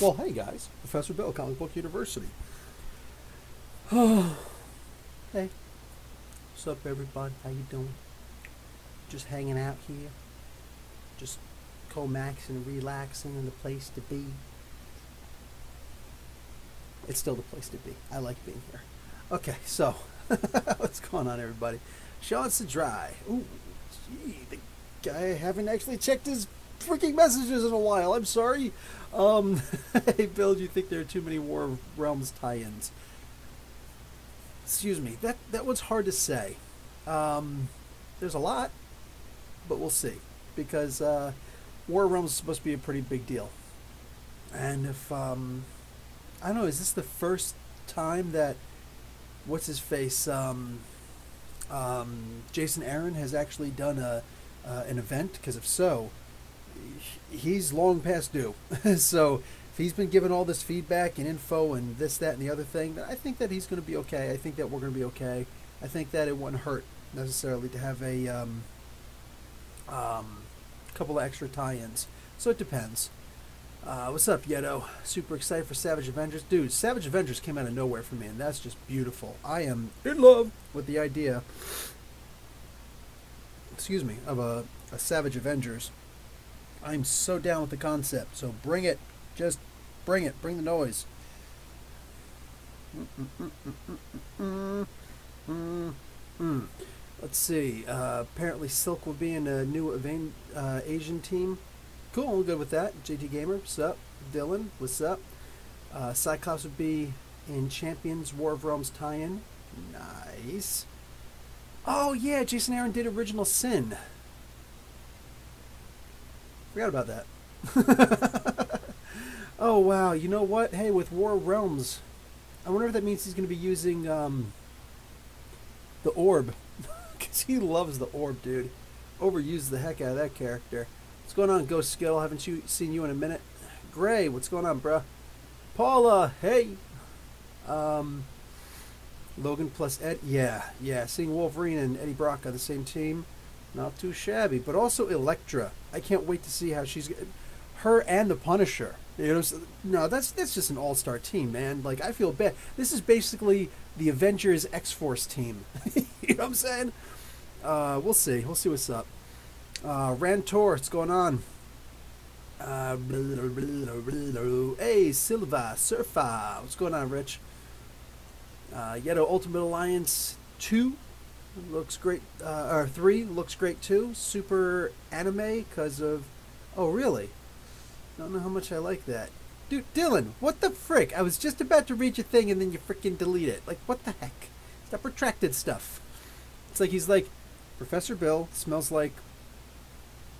Well, hey guys, Professor Bill, Comic Book University. Hey, what's up, everybody? How you doing? Just hanging out here, just co-maxing, relaxing, and the place to be. It's still the place to be. I like being here. Okay, so what's going on, everybody? Sean s.h.i.e.l.d. Ooh, gee, the guy haven't actually checked his freaking messages in a while. I'm sorry. Hey, Bill, do you think there are too many War of Realms tie-ins? Excuse me. That was hard to say. There's a lot, but we'll see. Because War of Realms is supposed to be a pretty big deal. And if, I don't know, is this the first time that, what's his face, Jason Aaron has actually done an event? Because if so, he's long past due. So if he's been given all this feedback and info and this, that, and the other thing, then I think that he's going to be okay. I think that we're going to be okay. I think that it wouldn't hurt necessarily to have a couple of extra tie-ins. So it depends. What's up, Yeto? Super excited for Savage Avengers. Dude, Savage Avengers came out of nowhere for me, and that's just beautiful. I am in love with the idea, excuse me, of a Savage Avengers. I'm so down with the concept, so bring it. Just bring it. Bring the noise. Let's see. Apparently Silk will be in a new Asian team. Cool, I'm good with that. JT Gamer, what's up? Dylan, what's up? Cyclops would be in Champions War of Realms tie-in. Nice. Oh, yeah, Jason Aaron did Original Sin. Forgot about that. Oh, wow. You know what? Hey, with War of Realms, I wonder if that means he's going to be using the orb. Because he loves the orb, dude. Overused the heck out of that character. What's going on, Ghost Skill? Haven't seen you in a minute. Gray, what's going on, bruh? Paula, hey. Logan plus Ed. Yeah. Seeing Wolverine and Eddie Brock on the same team. Not too shabby, but also Elektra. I can't wait to see how she's, her and the Punisher. You know, no, that's just an all-star team, man. Like, I feel bad. This is basically the Avengers X-Force team. You know what I'm saying? We'll see. We'll see what's up. Rantor, what's going on? Hey, Silva, Surfa, what's going on, Rich? Yeto Ultimate Alliance 2. Looks great, or 3 looks great too. Super anime because of... Oh, really? Don't know how much I like that. Dude, Dylan, what the frick? I was just about to read your thing and then you freaking delete it. Like, what the heck? Stop retracted stuff. It's like he's like, Professor Bill smells like,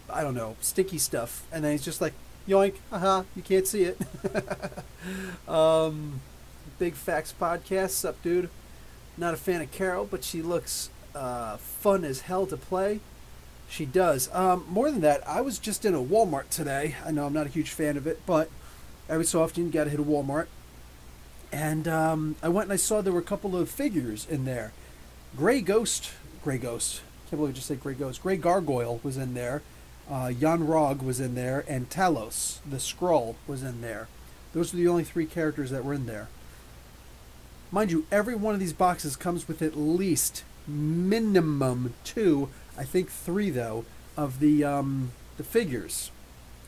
I don't know, stinky stuff. And then he's just like, yoink, haha, you can't see it. Big Facts Podcast, sup, dude? Not a fan of Carol, but she looks fun as hell to play. She does. More than that, I was just in a Walmart today. I know I'm not a huge fan of it, but every so often you got to hit a Walmart. And I went and I saw there were a couple of figures in there. Grey Ghost. Can't believe I just said Grey Ghost. Grey Gargoyle was in there. Jan Rog was in there. And Talos, the Skrull, was in there. Those were the only 3 characters that were in there. Mind you, every one of these boxes comes with at least minimum 2, I think 3 though, of the figures.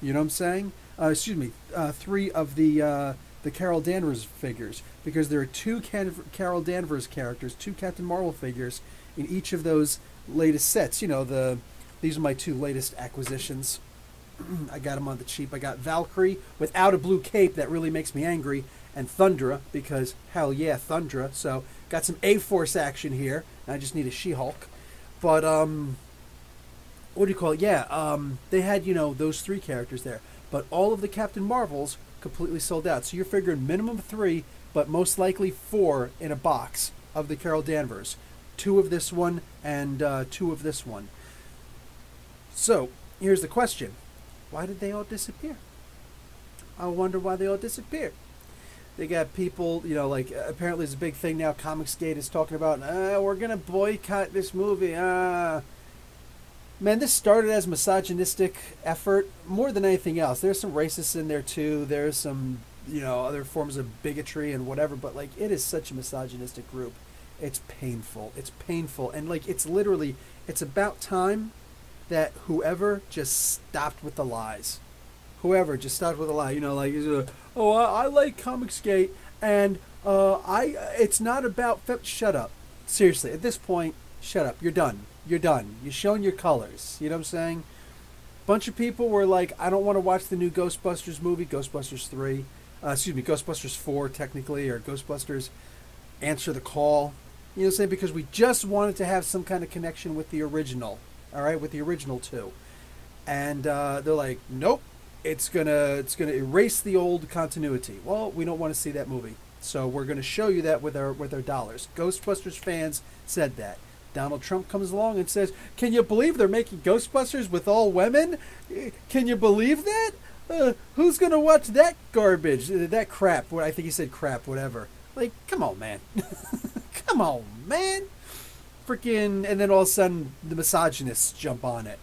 You know what I'm saying? 3 of the Carol Danvers figures, because there are 2 Carol Danvers characters, 2 Captain Marvel figures in each of those latest sets. You know, these are my 2 latest acquisitions. I got them on the cheap. I got Valkyrie without a blue cape. That really makes me angry. And Thundra, because hell yeah, Thundra. So got some A-Force action here. I just need a She-Hulk. But what do you call it? Yeah, they had, you know, those 3 characters there. But all of the Captain Marvels completely sold out. So you're figuring minimum 3, but most likely 4 in a box of the Carol Danvers. 2 of this one and 2 of this one. So here's the question. Why did they all disappear? I wonder why they all disappeared. They got people, you know, like, apparently there's a big thing now. Comicsgate is talking about, we're going to boycott this movie. Man, this started as a misogynistic effort more than anything else. There's some racists in there, too. There's some other forms of bigotry and whatever. But like, it is such a misogynistic group. It's painful. It's painful, and like, it's about time that whoever just stopped with the lies. Whoever just stopped with a lie. I like Comicsgate, and it's not about shut up. Seriously, at this point, shut up. You're done. You're done. You're showing your colors. You know what I'm saying? Bunch of people were like, I don't want to watch the new Ghostbusters movie, Ghostbusters 3. Ghostbusters 4, technically, or Ghostbusters Answer the Call. You know what I'm saying? Because we just wanted to have some kind of connection with the original. All right? With the original, too. And they're like, nope. It's gonna erase the old continuity. Well, we don't want to see that movie. So we're going to show you that with our dollars. Ghostbusters fans said that. Donald Trump comes along and says, can you believe they're making Ghostbusters with all women? Can you believe that? Who's going to watch that garbage? That crap. I think he said crap, whatever. Like, come on, man. Come on, man. Freaking, and then all of a sudden, the misogynists jump on it.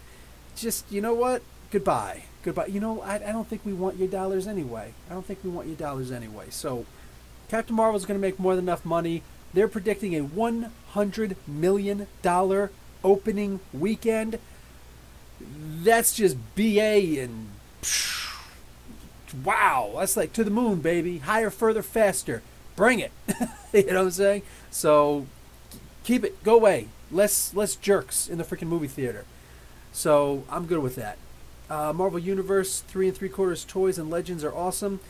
Just, you know what? Goodbye. Goodbye. I don't think we want your dollars anyway. So, Captain Marvel's going to make more than enough money. They're predicting a $100 million opening weekend. That's just BA and wow. That's like to the moon, baby. Higher, further, faster. Bring it. You know what I'm saying? So keep it. Go away. Less jerks in the freaking movie theater. So I'm good with that. Marvel Universe 3 3/4 toys and legends are awesome.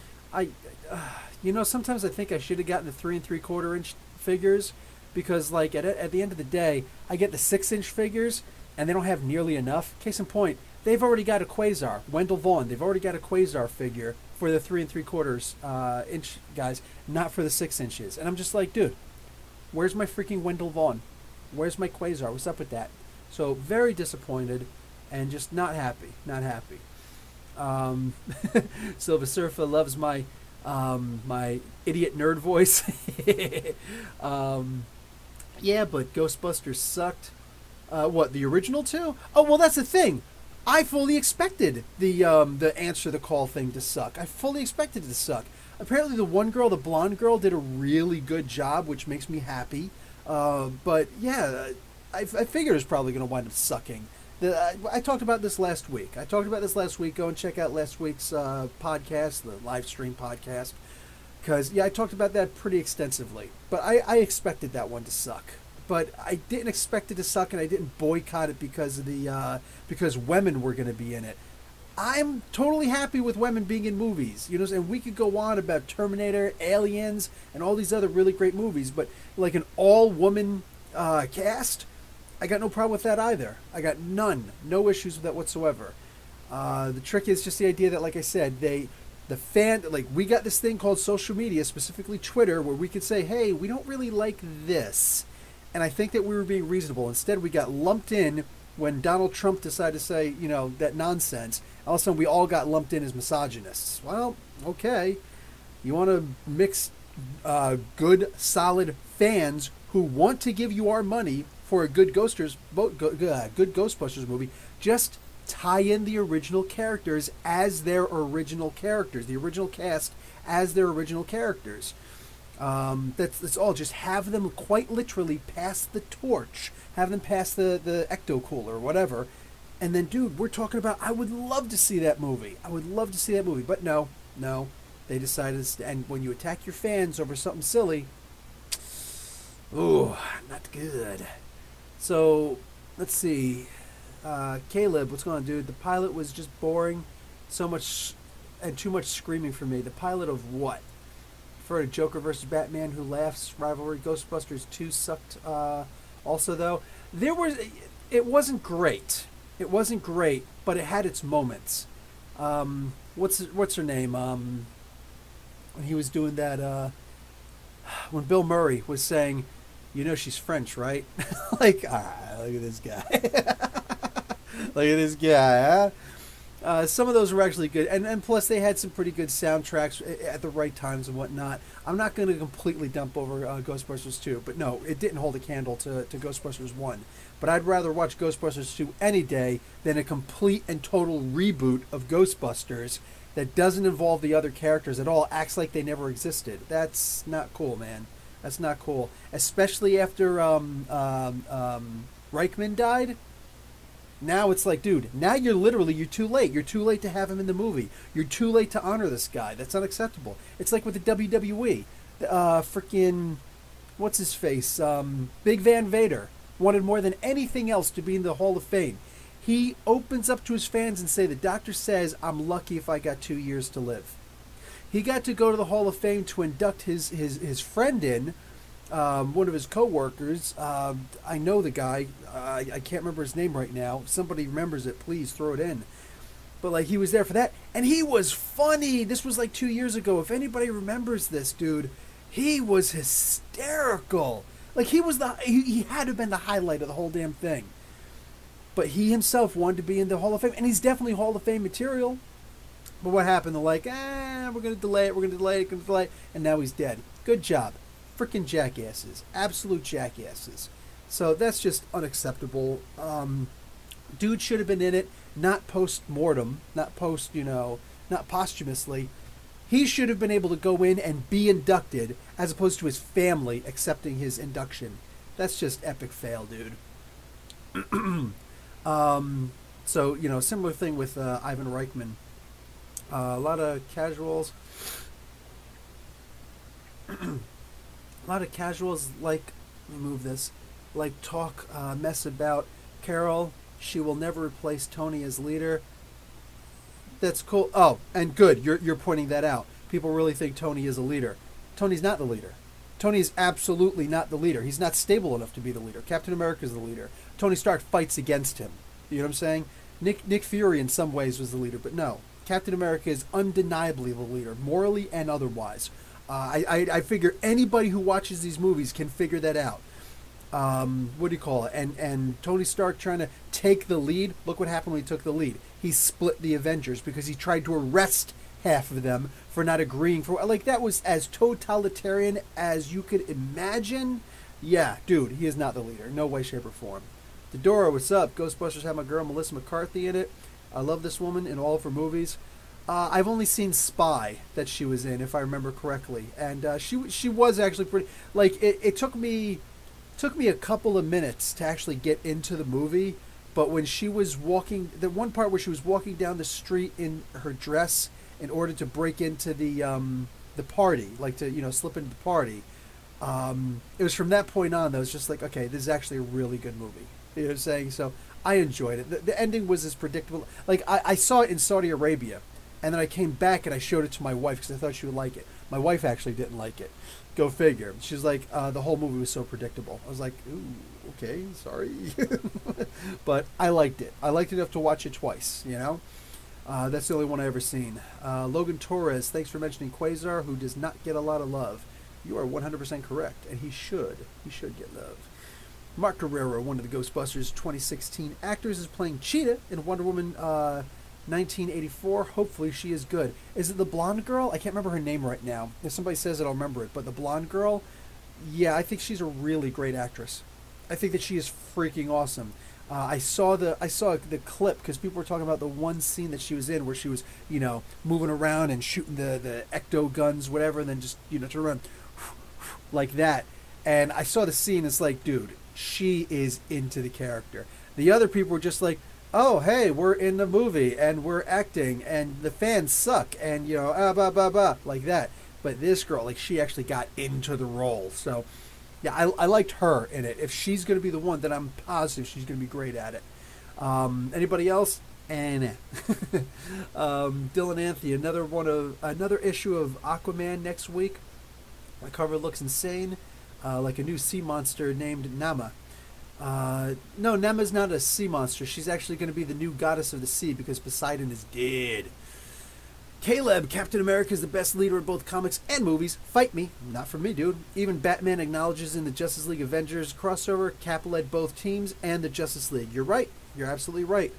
Sometimes I think I should have gotten the 3 3/4 inch figures because, like, at the end of the day, I get the 6-inch figures and they don't have nearly enough. Case in point, they've already got a Quasar, Wendell Vaughn. They've already got a Quasar figure for the 3 3/4 inch guys, not for the 6 inches. And I'm just like, dude, where's my freaking Wendell Vaughn? Where's my Quasar? What's up with that? So very disappointed and just not happy. Silver Surfer loves my idiot nerd voice. Yeah, but Ghostbusters sucked. What, the original too? Oh, well, that's the thing. I fully expected the Answer the Call thing to suck. I fully expected it to suck. Apparently the one girl, the blonde girl, did a really good job, which makes me happy. But yeah, I figured it was probably going to wind up sucking. I talked about this last week. Go and check out last week's podcast, the live stream podcast. Because, yeah, I talked about that pretty extensively. But I expected that one to suck. But I didn't expect it to suck, and I didn't boycott it because of because women were going to be in it. I'm totally happy with women being in movies. And we could go on about Terminator, Aliens, and all these other really great movies. But like an all-woman cast, I got no problem with that either. I got no issues with that whatsoever. The trick is just the idea that, like I said, we got this thing called social media, specifically Twitter, where we could say, hey, we don't really like this. And I think that we were being reasonable. Instead, we got lumped in when Donald Trump decided to say, that nonsense. All of a sudden, we all got lumped in as misogynists. Well, okay. You want to mix good, solid fans who want to give you our money for a good Ghostbusters movie, just tie in the original characters as their original characters, the original cast as their original characters. That's all. Just have them quite literally pass the torch, have them pass the ecto cooler or whatever, and then, dude, we're talking about. I would love to see that movie. But no, they decided. And when you attack your fans over something silly, ooh, not good. So, let's see. Caleb, what's going on, dude? The pilot was just boring. So much and too much screaming for me. The pilot of what? For a Joker versus Batman who laughs rivalry. Ghostbusters 2 sucked. Also, though, it wasn't great. But it had its moments. What's her name? When he was doing that, when Bill Murray was saying, she's French, right? Like, all right, look at this guy. Huh? Some of those were actually good. And plus, they had some pretty good soundtracks at the right times and whatnot. I'm not going to completely dump over Ghostbusters 2. But no, it didn't hold a candle to Ghostbusters 1. but I'd rather watch Ghostbusters 2 any day than a complete and total reboot of Ghostbusters that doesn't involve the other characters at all, acts like they never existed. That's not cool, man. That's not cool. Especially after Reichman died. Now it's like, dude, now you're too late. You're too late to have him in the movie. You're too late to honor this guy. That's unacceptable. It's like with the WWE. Freaking, what's his face? Big Van Vader wanted more than anything else to be in the Hall of Fame. He opens up to his fans and say, the doctor says I'm lucky if I got 2 years to live. He got to go to the Hall of Fame to induct his friend in, one of his co-workers. I know the guy. I can't remember his name right now. If somebody remembers it, please throw it in. But like, he was there for that, and he was funny. This was like 2 years ago. If anybody remembers this, dude, he was hysterical. Like, he had to have been the highlight of the whole damn thing. But he himself wanted to be in the Hall of Fame, and he's definitely Hall of Fame material. But what happened? They're like, we're going to delay it, and now he's dead. Good job. Freaking jackasses. Absolute jackasses. So that's just unacceptable. Dude should have been in it, not post-mortem, not posthumously. He should have been able to go in and be inducted, as opposed to his family accepting his induction. That's just epic fail, dude. So, similar thing with Ivan Reichman. A lot of casuals. Like, let me move this, like talk mess about Carol. She will never replace Tony as leader. That's cool. Oh, and good. You're pointing that out. People really think Tony is a leader. Tony's not the leader. Tony is absolutely not the leader. He's not stable enough to be the leader. Captain America is the leader. Tony Stark fights against him. You know what I'm saying? Nick Fury in some ways was the leader, but no. Captain America is undeniably the leader, morally and otherwise. I figure anybody who watches these movies can figure that out. What do you call it? And Tony Stark trying to take the lead. Look what happened when he took the lead. He split the Avengers because he tried to arrest half of them for not agreeing for, like, that was as totalitarian as you could imagine. Yeah, dude, he is not the leader. No way, shape, or form. Dedora, what's up? Ghostbusters had my girl Melissa McCarthy in it. I love this woman in all of her movies. I've only seen Spy that she was in, if I remember correctly, and she was actually pretty. Like, it took me a couple of minutes to actually get into the movie, but when she was walking, the one part where she was walking down the street in her dress in order to break into the party, like to slip into the party, it was from that point on that I was just like, okay, this is actually a really good movie. You know what I'm saying? So I enjoyed it. The ending was as predictable. Like, I saw it in Saudi Arabia, and then I came back and I showed it to my wife because I thought she would like it. My wife actually didn't like it. Go figure. She's like, the whole movie was so predictable. I was like, ooh, okay, sorry. But I liked it. I liked it enough to watch it twice, That's the only one I've ever seen. Logan Torres, thanks for mentioning Quasar, who does not get a lot of love. You are 100% correct, and he should. He should get love. Mark Guerrero, one of the Ghostbusters 2016 actors, is playing Cheetah in Wonder Woman 1984. Hopefully she is good. Is it the blonde girl? I can't remember her name right now. If somebody says it, I'll remember it. But the blonde girl, yeah, I think she's a really great actress. I think that she is freaking awesome. I saw the clip because people were talking about the one scene that she was in where she was, moving around and shooting the ecto guns, whatever, and then just, turn around like that. And I saw the scene. It's like, dude, she is into the character. The other people were just like, oh, hey, we're in the movie and we're acting and the fans suck and, like that. But this girl, like, she actually got into the role. So, yeah, I liked her in it. If she's going to be the one, then I'm positive she's going to be great at it. Anybody else? Dylan Anthony, another issue of Aquaman next week. My cover looks insane. Like a new sea monster named Nama. No, Nema's not a sea monster. She's actually going to be the new goddess of the sea because Poseidon is dead. Caleb, Captain America is the best leader in both comics and movies. Fight me. Not for me, dude. Even Batman acknowledges in the Justice League Avengers crossover, Cap led both teams and the Justice League. You're right. You're absolutely right.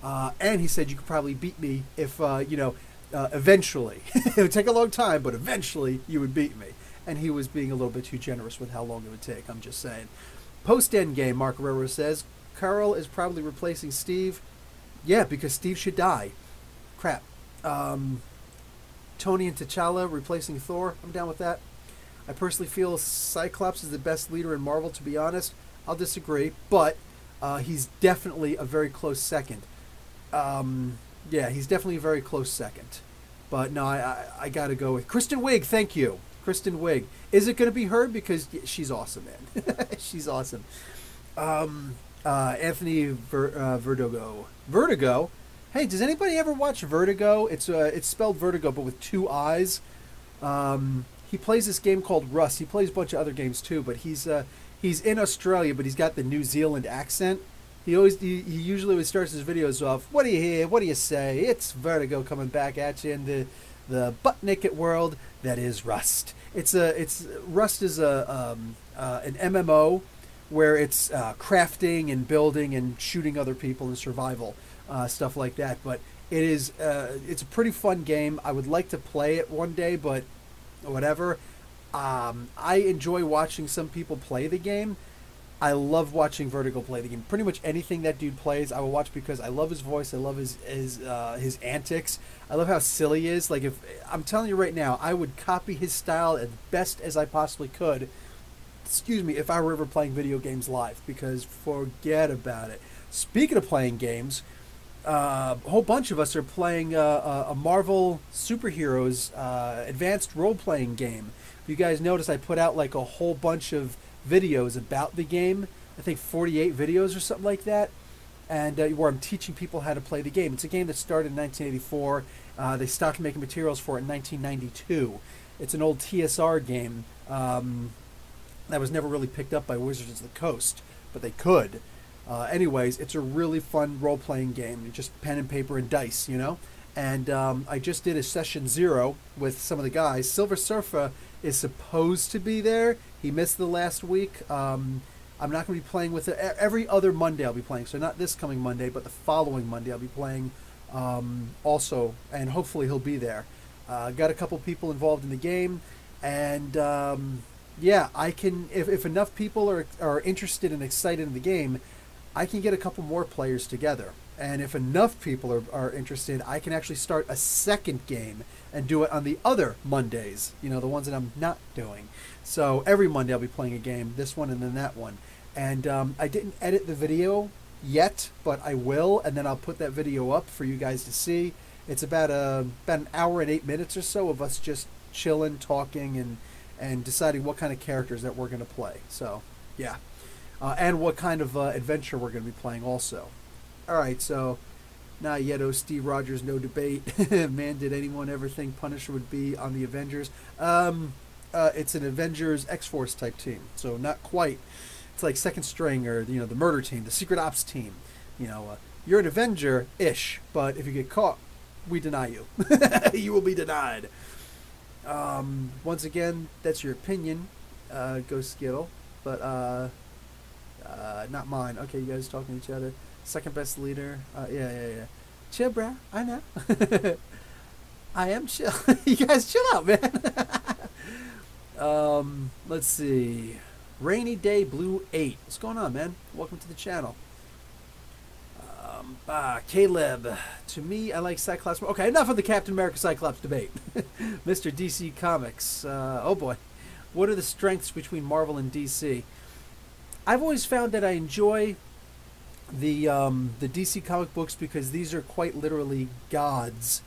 And he said you could probably beat me if, eventually. It would take a long time, but eventually you would beat me. And he was being a little bit too generous with how long it would take. I'm just saying. Post-Endgame, Mark Herrera says, Carl is probably replacing Steve. Yeah, because Steve should die. Crap. Tony and T'Challa replacing Thor. I'm down with that. I personally feel Cyclops is the best leader in Marvel, to be honest. I'll disagree, but he's definitely a very close second. Yeah, he's definitely a very close second. But no, I got to go with Kristen Wiig. Thank you. Kristen Wiig. Is it going to be her? Because she's awesome, man. She's awesome. Anthony Vertigo. Vertigo? Hey, does anybody ever watch Vertigo? It's spelled Vertigo, but with two I's. He plays this game called Rust. He plays a bunch of other games too, but he's in Australia, but he's got the New Zealand accent. He usually always starts his videos off, "What do you hear? What do you say? It's Vertigo coming back at you in the butt naked world that is Rust." Rust is an MMO where it's crafting and building and shooting other people and survival stuff like that. But it's a pretty fun game. I would like to play it one day, but whatever. I enjoy watching some people play the game. I love watching Vertigo play the game. Pretty much anything that dude plays, I will watch because I love his voice. I love his antics. I love how silly he is. Like, if I'm telling you right now, I would copy his style as best as I possibly could. Excuse me, if I were ever playing video games live, because forget about it. Speaking of playing games, a whole bunch of us are playing a Marvel superheroes advanced role-playing game. If you guys notice, I put out like a whole bunch of videos about the game. I think 48 videos or something like that, and where I'm teaching people how to play the game. It's a game that started in 1984. They stopped making materials for it in 1992. It's an old TSR game that was never really picked up by Wizards of the Coast, but they could. Anyways, it's a really fun role-playing game. Just pen and paper and dice, you know? And I just did a session 0 with some of the guys. Silver Surfer is supposed to be there. He missed the last week. I'm not going to be playing with it. Every other Monday I'll be playing. So not this coming Monday, but the following Monday I'll be playing also. And hopefully he'll be there. Got a couple people involved in the game. And yeah, I can, if enough people are interested and excited in the game, I can get a couple more players together. And if enough people are interested, I can actually start a second game and do it on the other Mondays, you know, the ones that I'm not doing. So every Monday I'll be playing a game, this one and then that one. And I didn't edit the video yet, but I will, and then I'll put that video up for you guys to see. It's about an hour and 8 minutes or so of us just chilling, talking, and deciding what kind of characters that we're going to play. So, yeah. And what kind of adventure we're going to be playing also. All right, so now Yeto, Steve Rogers, no debate. Man, did anyone ever think Punisher would be on the Avengers? It's an Avengers X-Force type team, so not quite. It's like second string, or you know, the murder team, the secret ops team. You know, you're an Avenger-ish, but if you get caught, we deny you. You will be denied. Once again, that's your opinion, Ghost Skittle, but not mine. Okay, you guys talking to each other. Second best leader. Yeah. Chill, bro. I know. I am chill. You guys chill out, man. Let's see. Rainy Day Blue 8. What's going on, man? Welcome to the channel. Caleb. To me, I like Cyclops more. Okay, enough of the Captain America Cyclops debate. Mr. DC Comics. Oh boy. What are the strengths between Marvel and DC? I've always found that I enjoy the DC comic books because these are quite literally gods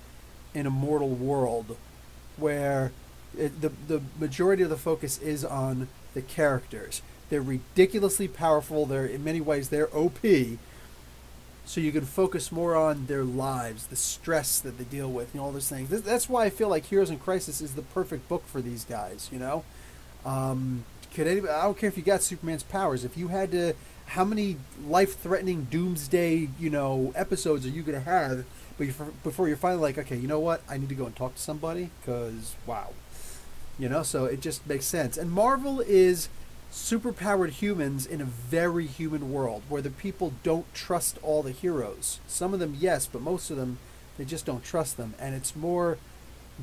in a mortal world, where the majority of the focus is on the characters. They're ridiculously powerful. They're, in many ways, they're OP. So you can focus more on their lives, the stress that they deal with, and all those things. That's why I feel like Heroes in Crisis is the perfect book for these guys. You know, could anybody? I don't care if you got Superman's powers. If you had to, how many life-threatening doomsday, you know, episodes are you gonna have before you're finally like, okay, you know what? I need to go and talk to somebody because wow, you know. So it just makes sense. And Marvel is superpowered humans in a very human world where the people don't trust all the heroes. Some of them, yes, but most of them, they just don't trust them. And it's more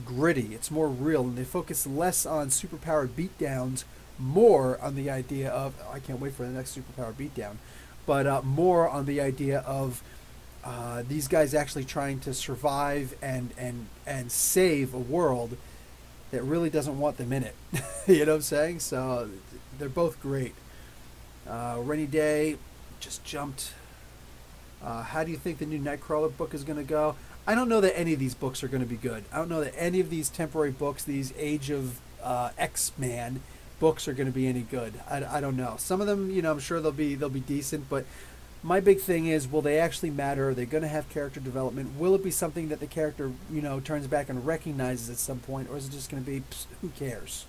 gritty, it's more real, and they focus less on superpowered beatdowns, more on the idea of, oh, I can't wait for the next superpowered beatdown, but more on the idea of these guys actually trying to survive and save a world that really doesn't want them in it. You know what I'm saying? So they're both great. Rainy Day just jumped. How do you think the new Nightcrawler book is going to go? I don't know that any of these books are going to be good. I don't know that any of these temporary books, these Age of X-Man books, are going to be any good. I don't know. Some of them, I'm sure they'll be decent, but my big thing is, will they actually matter? Are they going to have character development? Will it be something that the character, turns back and recognizes at some point, or is it just going to be, who cares?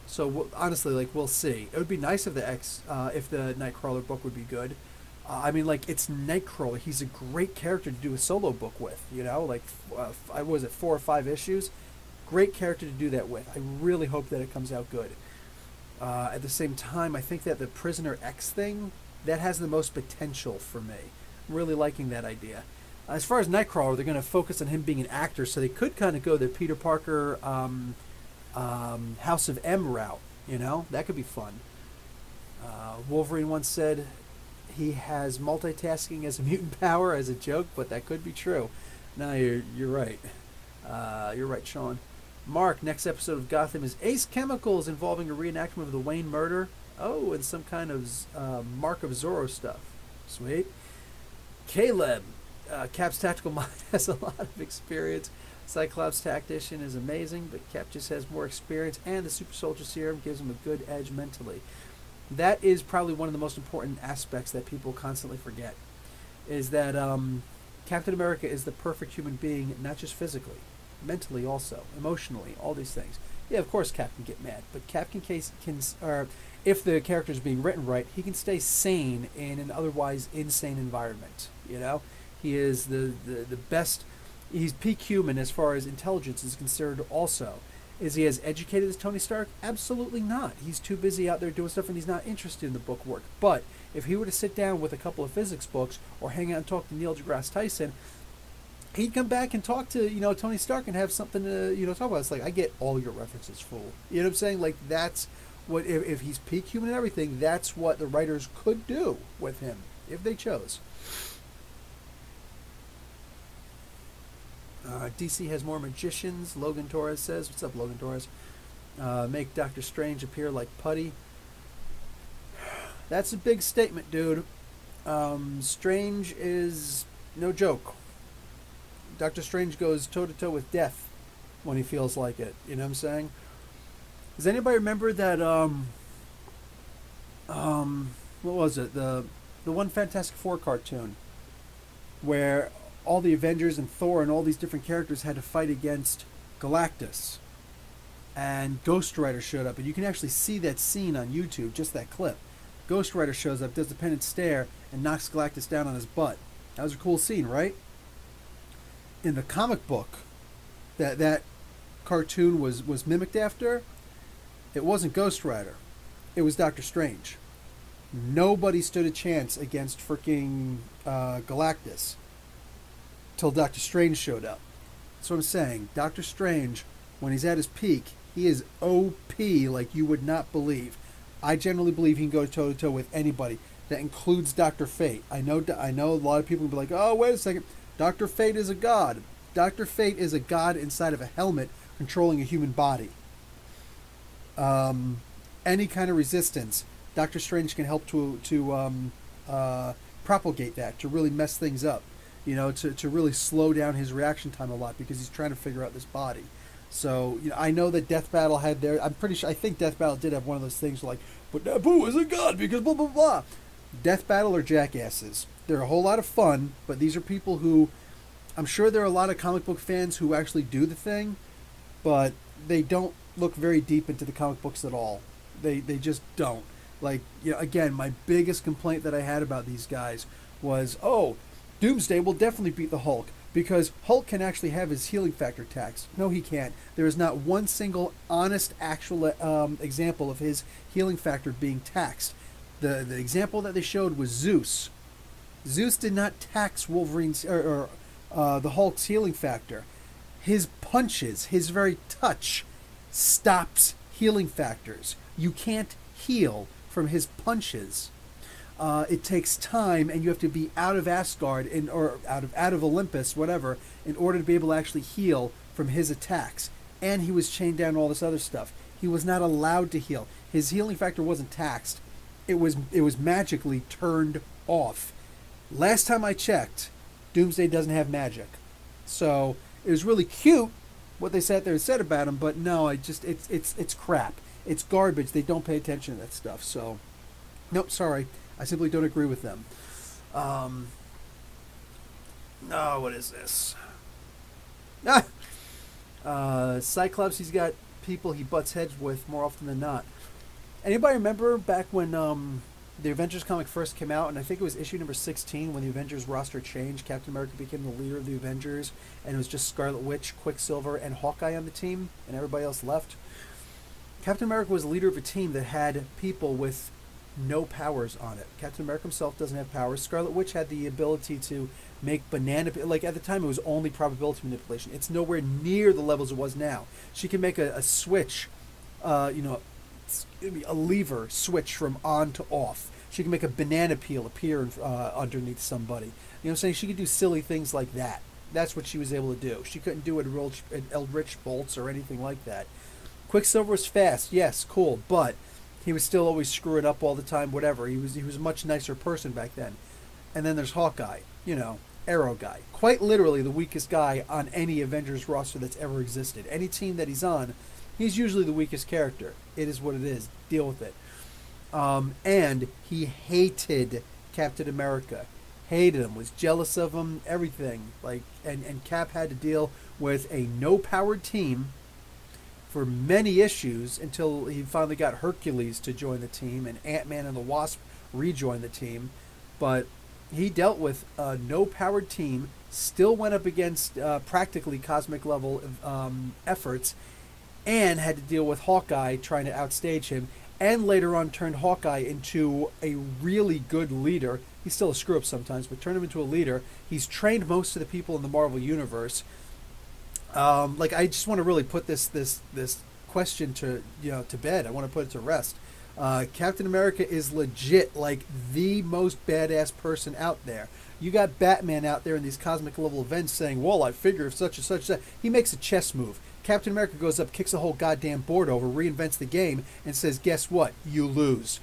So honestly, we'll see. It would be nice if if the Nightcrawler book would be good. It's Nightcrawler. He's a great character to do a solo book with. I was it 4 or 5 issues. Great character to do that with. I really hope that it comes out good. At the same time, I think that the Prisoner X thing, that has the most potential for me. I'm really liking that idea. As far as Nightcrawler, they're going to focus on him being an actor, so they could kind of go the Peter Parker House of M route. That could be fun. Wolverine once said he has multitasking as a mutant power as a joke, but that could be true. No, you're right. You're right, Sean. Mark, next episode of Gotham is Ace Chemicals, involving a reenactment of the Wayne murder. Oh, and some kind of Mark of Zorro stuff. Sweet. Caleb, Cap's tactical mind has a lot of experience. Cyclops' tactician is amazing, but Cap just has more experience, and the super soldier serum gives him a good edge mentally. That is probably one of the most important aspects that people constantly forget, is that Captain America is the perfect human being, not just physically, mentally also, emotionally, all these things. Yeah, of course Cap can get mad, but Cap can if the character is being written right, he can stay sane in an otherwise insane environment. He is the best. He's peak human as far as intelligence is concerned also. Is he as educated as Tony Stark? Absolutely not. He's too busy out there doing stuff, and he's not interested in the book work. But if he were to sit down with a couple of physics books or hang out and talk to Neil deGrasse Tyson, he'd come back and talk to Tony Stark and have something to talk about. It's like, I get all your references, fool. You know what I'm saying? That's what, if he's peak human and everything, that's what the writers could do with him if they chose. DC has more magicians, Logan Torres says. What's up, Logan Torres? Make Doctor Strange appear like putty. That's a big statement, dude. Strange is no joke. Doctor Strange goes toe-to-toe with death when he feels like it. You know what I'm saying? Does anybody remember that, what was it? The one Fantastic Four cartoon where all the Avengers and Thor and all these different characters had to fight against Galactus. And Ghost Rider showed up. And you can actually see that scene on YouTube, just that clip. Ghost Rider shows up, does the penance stare, and knocks Galactus down on his butt. That was a cool scene, right? In the comic book that cartoon was mimicked after, it wasn't Ghost Rider. It was Doctor Strange. Nobody stood a chance against freaking Galactus till Doctor Strange showed up. That's what I'm saying. Doctor Strange, when he's at his peak, he is OP like you would not believe. I generally believe he can go toe-to-toe with anybody. That includes Dr. Fate. I know a lot of people will be like, oh, wait a second. Dr. Fate is a god. Dr. Fate is a god inside of a helmet controlling a human body. Any kind of resistance, Doctor Strange can help to propagate that, to really mess things up. To really slow down his reaction time a lot, because he's trying to figure out this body. So, I know that Death Battle had their... I think Death Battle did have one of those things like, but Naboo is a god because blah, blah, blah. Death Battle are jackasses. They're a whole lot of fun, but these are people who... I'm sure there are a lot of comic book fans who actually do the thing, but they don't look very deep into the comic books at all. They just don't. Again, my biggest complaint that I had about these guys was, Doomsday will definitely beat the Hulk, because Hulk can actually have his healing factor taxed. No, he can't. There is not one single honest, actual example of his healing factor being taxed. The example that they showed was Zeus. Zeus did not tax Wolverine's or the Hulk's healing factor. His punches, his very touch, stops healing factors. You can't heal from his punches. It takes time, and you have to be out of Asgard or out of Olympus, whatever, in order to be able to actually heal from his attacks. And he was chained down to all this other stuff. He was not allowed to heal. His healing factor wasn't taxed. It was magically turned off. Last time I checked, Doomsday doesn't have magic. So it was really cute what they sat there and said about him, but no, it's crap. It's garbage. They don't pay attention to that stuff. So, nope, sorry. I simply don't agree with them. No, what is this? Cyclops, he's got people he butts heads with more often than not. Anybody remember back when the Avengers comic first came out, and I think it was issue number 16 when the Avengers roster changed, Captain America became the leader of the Avengers, and it was just Scarlet Witch, Quicksilver, and Hawkeye on the team, and everybody else left. Captain America was the leader of a team that had people with no powers on it. Captain America himself doesn't have powers. Scarlet Witch had the ability to make banana... Like, at the time, it was only probability manipulation. It's nowhere near the levels it was now. She can make a switch, a lever switch from on to off. She can make a banana peel appear underneath somebody. You know what I'm saying? She could do silly things like that. That's what she was able to do. She couldn't do it in Eldritch bolts or anything like that. Quicksilver was fast. Yes, cool. But he was still always screwing up all the time, whatever. He was a much nicer person back then. And then there's Hawkeye, Arrow guy. Quite literally the weakest guy on any Avengers roster that's ever existed. Any team that he's on, he's usually the weakest character. It is what it is. Deal with it. And he hated Captain America. Hated him, was jealous of him, everything. And Cap had to deal with a no-powered team for many issues until he finally got Hercules to join the team, and Ant-Man and the Wasp rejoined the team. But he dealt with a no-powered team, still went up against practically cosmic-level efforts, and had to deal with Hawkeye trying to outstage him, and later on turned Hawkeye into a really good leader. He's still a screw-up sometimes, but turned him into a leader. He's trained most of the people in the Marvel Universe. I just want to really put this question to bed. I want to put it to rest. Captain America is legit the most badass person out there. You got Batman out there in these cosmic level events saying, well, I figure if such and such that. He makes a chess move. Captain America goes up, kicks the whole goddamn board over, reinvents the game, and says, guess what? You lose.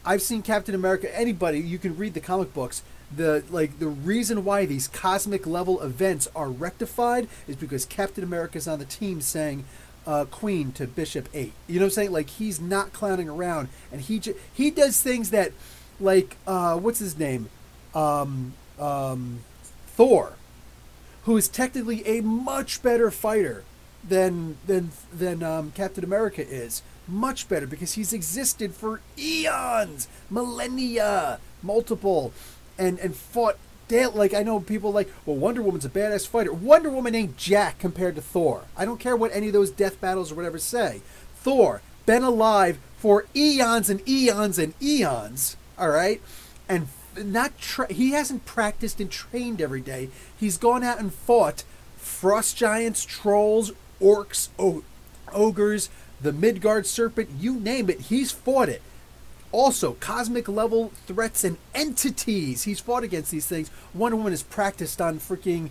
I've seen Captain America, anybody, you can read the comic books. The reason why these cosmic level events are rectified is because Captain America's on the team saying Queen to Bishop 8. You know what I'm saying? He's not clowning around, and he does things that what's his name? Thor, who is technically a much better fighter than Captain America is. Much better, because he's existed for eons, millennia, multiple, and fought. I know people well, Wonder Woman's a badass fighter. Wonder Woman ain't jack compared to Thor. I don't care what any of those death battles or whatever say. Thor, been alive for eons and eons and eons, all right? And he hasn't practiced and trained every day. He's gone out and fought frost giants, trolls, orcs, ogres, the Midgard serpent, you name it, he's fought it. Also, cosmic level threats and entities. He's fought against these things. Wonder Woman has practiced on freaking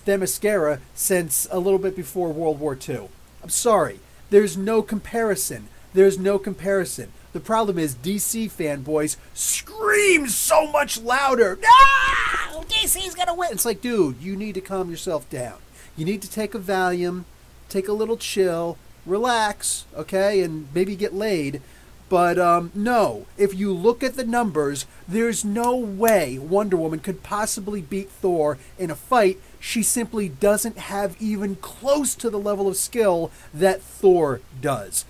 Themyscira since a little bit before World War II. I'm sorry. There's no comparison. The problem is DC fanboys scream so much louder. No! DC's gonna win. It's like, dude, you need to calm yourself down. You need to take a Valium, take a little chill, relax, okay, and maybe get laid. But no, if you look at the numbers, there's no way Wonder Woman could possibly beat Thor in a fight. She simply doesn't have even close to the level of skill that Thor does.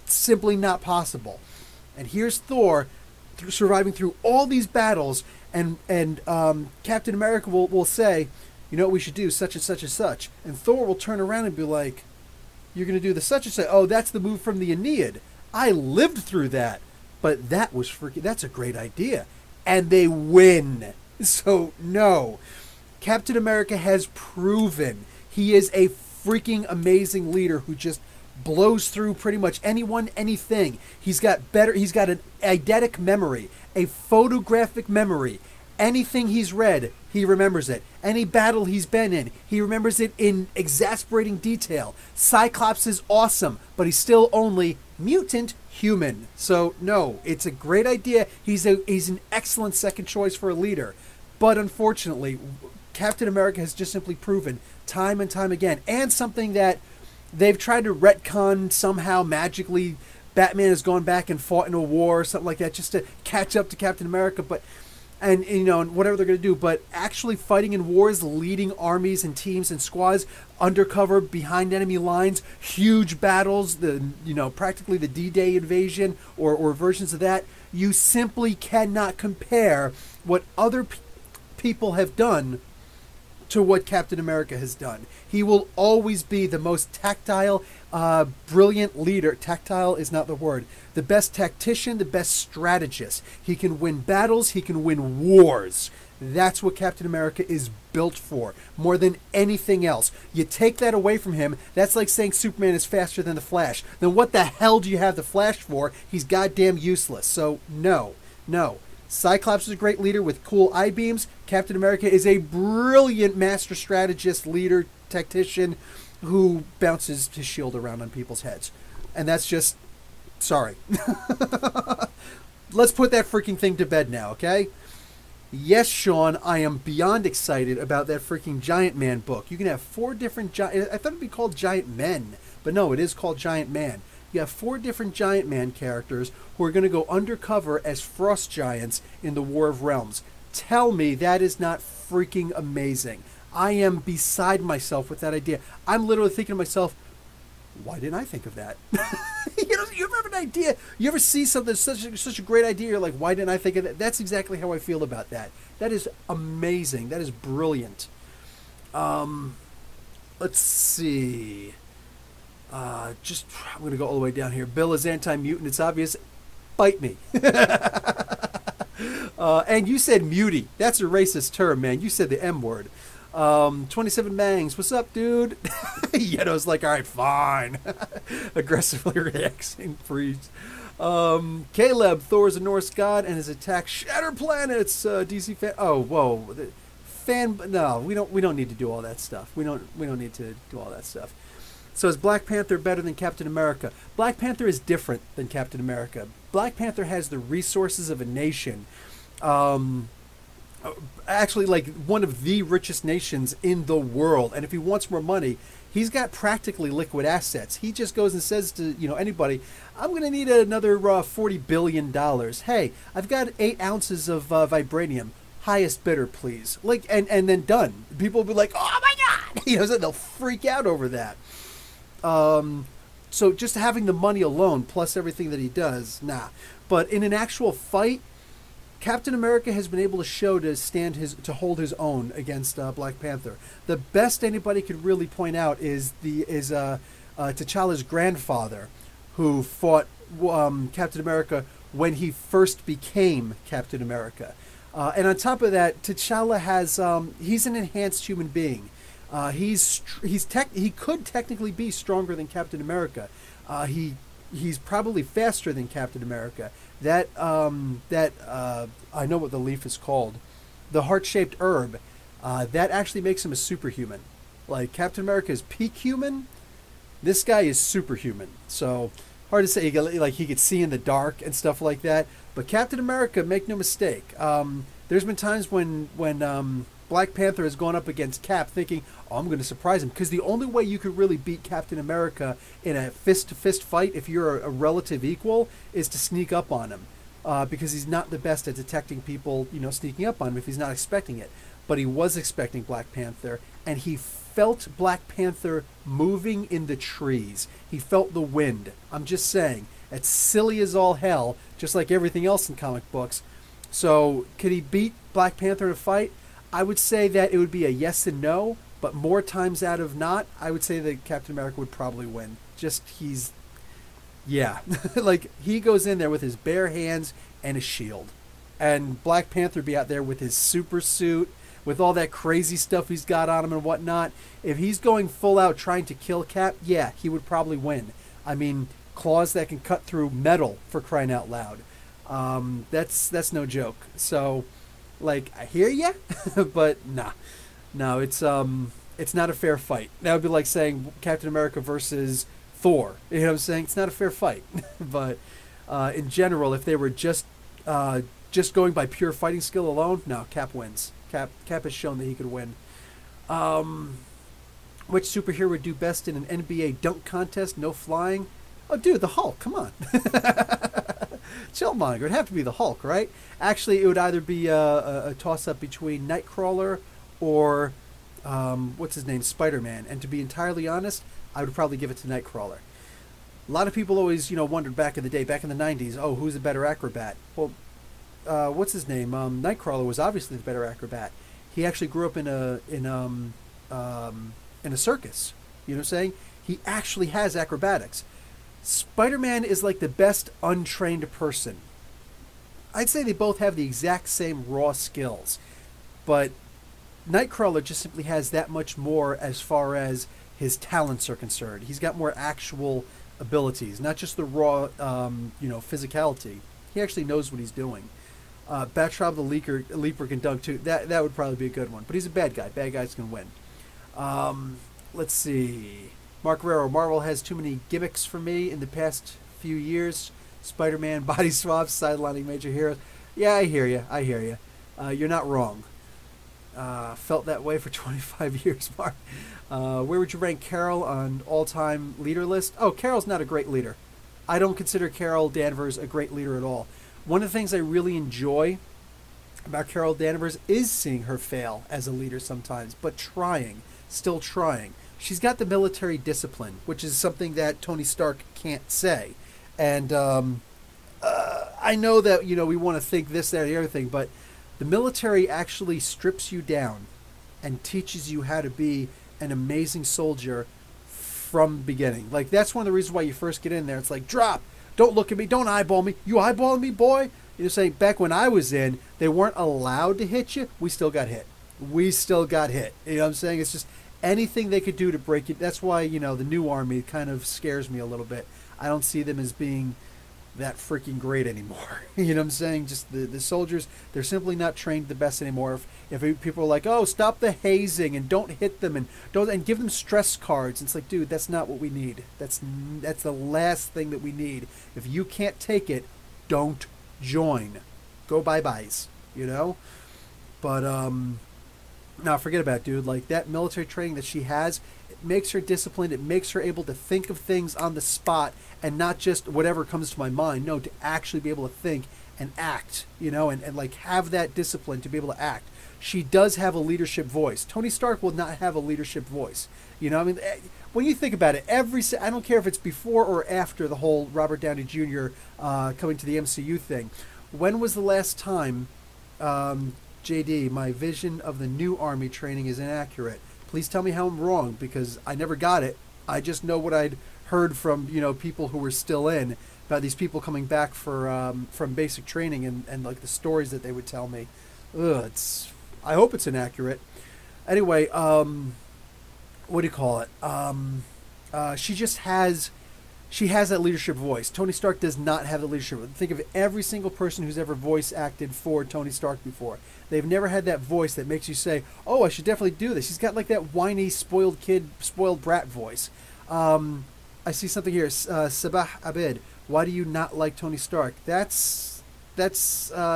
It's simply not possible. And here's Thor surviving through all these battles, and Captain America will say, you know what we should do, such and such and such. And Thor will turn around and be like, you're going to do the such and such. Oh, that's the move from the Aeneid. I lived through that. But that's a great idea. And they win. So, no. Captain America has proven he is a freaking amazing leader who just blows through pretty much anyone, anything. He's got an eidetic memory. a photographic memory. Anything he's read, he remembers it. Any battle he's been in, he remembers it in exasperating detail. Cyclops is awesome, but he's still only mutant human. So no, it's a great idea. He's an excellent second choice for a leader. But unfortunately, Captain America has just simply proven time and time again, and something that they've tried to retcon somehow magically. Batman has gone back and fought in a war or something like that just to catch up to Captain America, but and whatever they're going to do, but actually fighting in wars, leading armies and teams and squads undercover behind enemy lines, huge battles, practically the D-Day invasion or versions of that, you simply cannot compare what other people have done to what Captain America has done. He will always be the most tactile, brilliant leader. Tactile is not the word. The best tactician, the best strategist. He can win battles. He can win wars. That's what Captain America is built for, more than anything else. You take that away from him, that's like saying Superman is faster than the Flash. Then what the hell do you have the Flash for? He's goddamn useless. So no. Cyclops is a great leader with cool I-beams. Captain America is a brilliant master strategist, leader, tactician who bounces his shield around on people's heads. And that's just... sorry. Let's put that freaking thing to bed now, okay? Yes, Sean, I am beyond excited about that freaking Giant Man book. You can have 4 different giant... I thought it'd be called Giant Men, but no, it is called Giant Man. You have 4 different Giant Man characters who are going to go undercover as frost giants in the War of Realms. Tell me that is not freaking amazing. I am beside myself with that idea. I'm literally thinking to myself, why didn't I think of that? You ever have an idea? You ever see something, such a great idea, you're like, why didn't I think of that? That's exactly how I feel about that. That is amazing. That is brilliant. Let's see. I'm going to go all the way down here. Bill is anti-mutant. It's obvious. Bite me. And you said mutie. That's a racist term, man. You said the M word. 27 Bangs. What's up, dude? Yeno's like, all right, fine. Aggressively reacting. Freeze. Caleb, Thor is a Norse god and his attack shatter planets. DC fan. Oh, whoa. No, we don't need to do all that stuff. We don't need to do all that stuff. So is Black Panther better than Captain America? Black Panther is different than Captain America. Black Panther has the resources of a nation. Actually, like one of the richest nations in the world. And if he wants more money, he's got practically liquid assets. He just goes and says to anybody, I'm going to need another $40 billion. Hey, I've got 8 ounces of vibranium. Highest bidder, please. Like, and then done. People will be like, oh my God! So they'll freak out over that. So just having the money alone, plus everything that he does, nah. But in an actual fight, Captain America has been able to show to hold his own against Black Panther. The best anybody could really point out is T'Challa's grandfather, who fought Captain America when he first became Captain America. And on top of that, T'Challa has he's an enhanced human being. He could technically be stronger than Captain America. He's probably faster than Captain America. I know what the leaf is called, the heart-shaped herb. That actually makes him a superhuman. Like Captain America is peak human. This guy is superhuman. So hard to say. He could see in the dark and stuff like that. But Captain America, make no mistake. There's been times when Black Panther has gone up against Cap thinking, oh, I'm going to surprise him. Because the only way you could really beat Captain America in a fist-to-fist fight, if you're a relative equal, is to sneak up on him. Because he's not the best at detecting people, sneaking up on him if he's not expecting it. But he was expecting Black Panther, and he felt Black Panther moving in the trees. He felt the wind. I'm just saying, it's silly as all hell, just like everything else in comic books. So, could he beat Black Panther in a fight? I would say that it would be a yes and no, but more times out of not, I would say that Captain America would probably win. Like, he goes in there with his bare hands and a shield. And Black Panther would be out there with his super suit, with all that crazy stuff he's got on him and whatnot. If he's going full out trying to kill Cap, yeah, he would probably win. I mean, claws that can cut through metal, for crying out loud. That's no joke. So, like, I hear ya, but nah, no, it's not a fair fight. That would be like saying Captain America versus Thor. You know what I'm saying? It's not a fair fight. But in general, if they were just going by pure fighting skill alone, no, Cap wins. Cap has shown that he could win. Um, which superhero would do best in an NBA dunk contest? No flying. Oh, dude, the Hulk. Come on. Chillmonger. It'd have to be the Hulk, right? Actually, it would either be a toss-up between Nightcrawler or what's his name, Spider-Man. And to be entirely honest, I would probably give it to Nightcrawler. A lot of people always, wondered back in the day, back in the '90s, oh, who's a better acrobat? Well, what's his name? Nightcrawler was obviously the better acrobat. He actually grew up in a circus. You know what I'm saying? He actually has acrobatics. Spider-Man is like the best untrained person. I'd say they both have the exact same raw skills, but Nightcrawler just simply has that much more as far as his talents are concerned. He's got more actual abilities, not just the raw, physicality. He actually knows what he's doing. Batrob the Leaper can dunk too. That would probably be a good one. But he's a bad guy. Bad guys can win. Let's see. Mark Guerrero, Marvel has too many gimmicks for me in the past few years. Spider-Man, body swaps, sidelining major heroes. Yeah, I hear you. You're not wrong. Felt that way for 25 years, Mark. Where would you rank Carol on all-time leader list? Oh, Carol's not a great leader. I don't consider Carol Danvers a great leader at all. One of the things I really enjoy about Carol Danvers is seeing her fail as a leader sometimes, but still trying. She's got the military discipline, which is something that Tony Stark can't say. And I know that, we want to think this, that, and the other thing, but the military actually strips you down and teaches you how to be an amazing soldier from the beginning. Like, that's one of the reasons why you first get in there. It's like, drop. Don't look at me. Don't eyeball me. You eyeballing me, boy? You're saying back when I was in, they weren't allowed to hit you. We still got hit. You know what I'm saying? It's just anything they could do to break it. That's why, the new army kind of scares me a little bit. I don't see them as being that freaking great anymore. You know what I'm saying? Just the soldiers, they're simply not trained the best anymore. If people are like, oh, stop the hazing and don't hit them and give them stress cards. It's like, dude, that's not what we need. That's the last thing that we need. If you can't take it, don't join. Go bye-byes, But, no, forget about it, dude. Like, that military training that she has, it makes her disciplined. It makes her able to think of things on the spot and not just whatever comes to my mind. No, to actually be able to think and act, and like have that discipline to be able to act. She does have a leadership voice. Tony Stark will not have a leadership voice. When you think about it, I don't care if it's before or after the whole Robert Downey Jr. Coming to the MCU thing. When was the last time, JD, my vision of the new army training is inaccurate? Please tell me how I'm wrong, because I never got it. I just know what I'd heard from, people who were still in, about these people coming back from basic training and like the stories that they would tell me. I hope it's inaccurate. Anyway, what do you call it? She has that leadership voice. Tony Stark does not have the leadership. Think of every single person who's ever voice acted for Tony Stark before. They've never had that voice that makes you say, oh, I should definitely do this. He's got like that whiny, spoiled kid, spoiled brat voice. I see something here. Sabah Abid, why do you not like Tony Stark? That's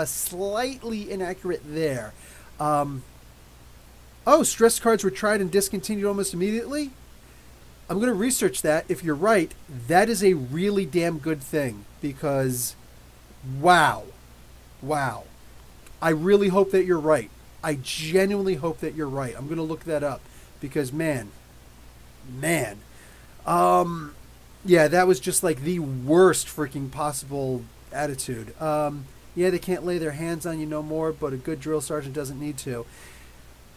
slightly inaccurate there. Stress cards were tried and discontinued almost immediately? I'm going to research that. If you're right, that is a really damn good thing, because wow. I really hope that you're right. I genuinely hope that you're right. I'm going to look that up, because man. Yeah, that was just like the worst freaking possible attitude. They can't lay their hands on you no more, but a good drill sergeant doesn't need to.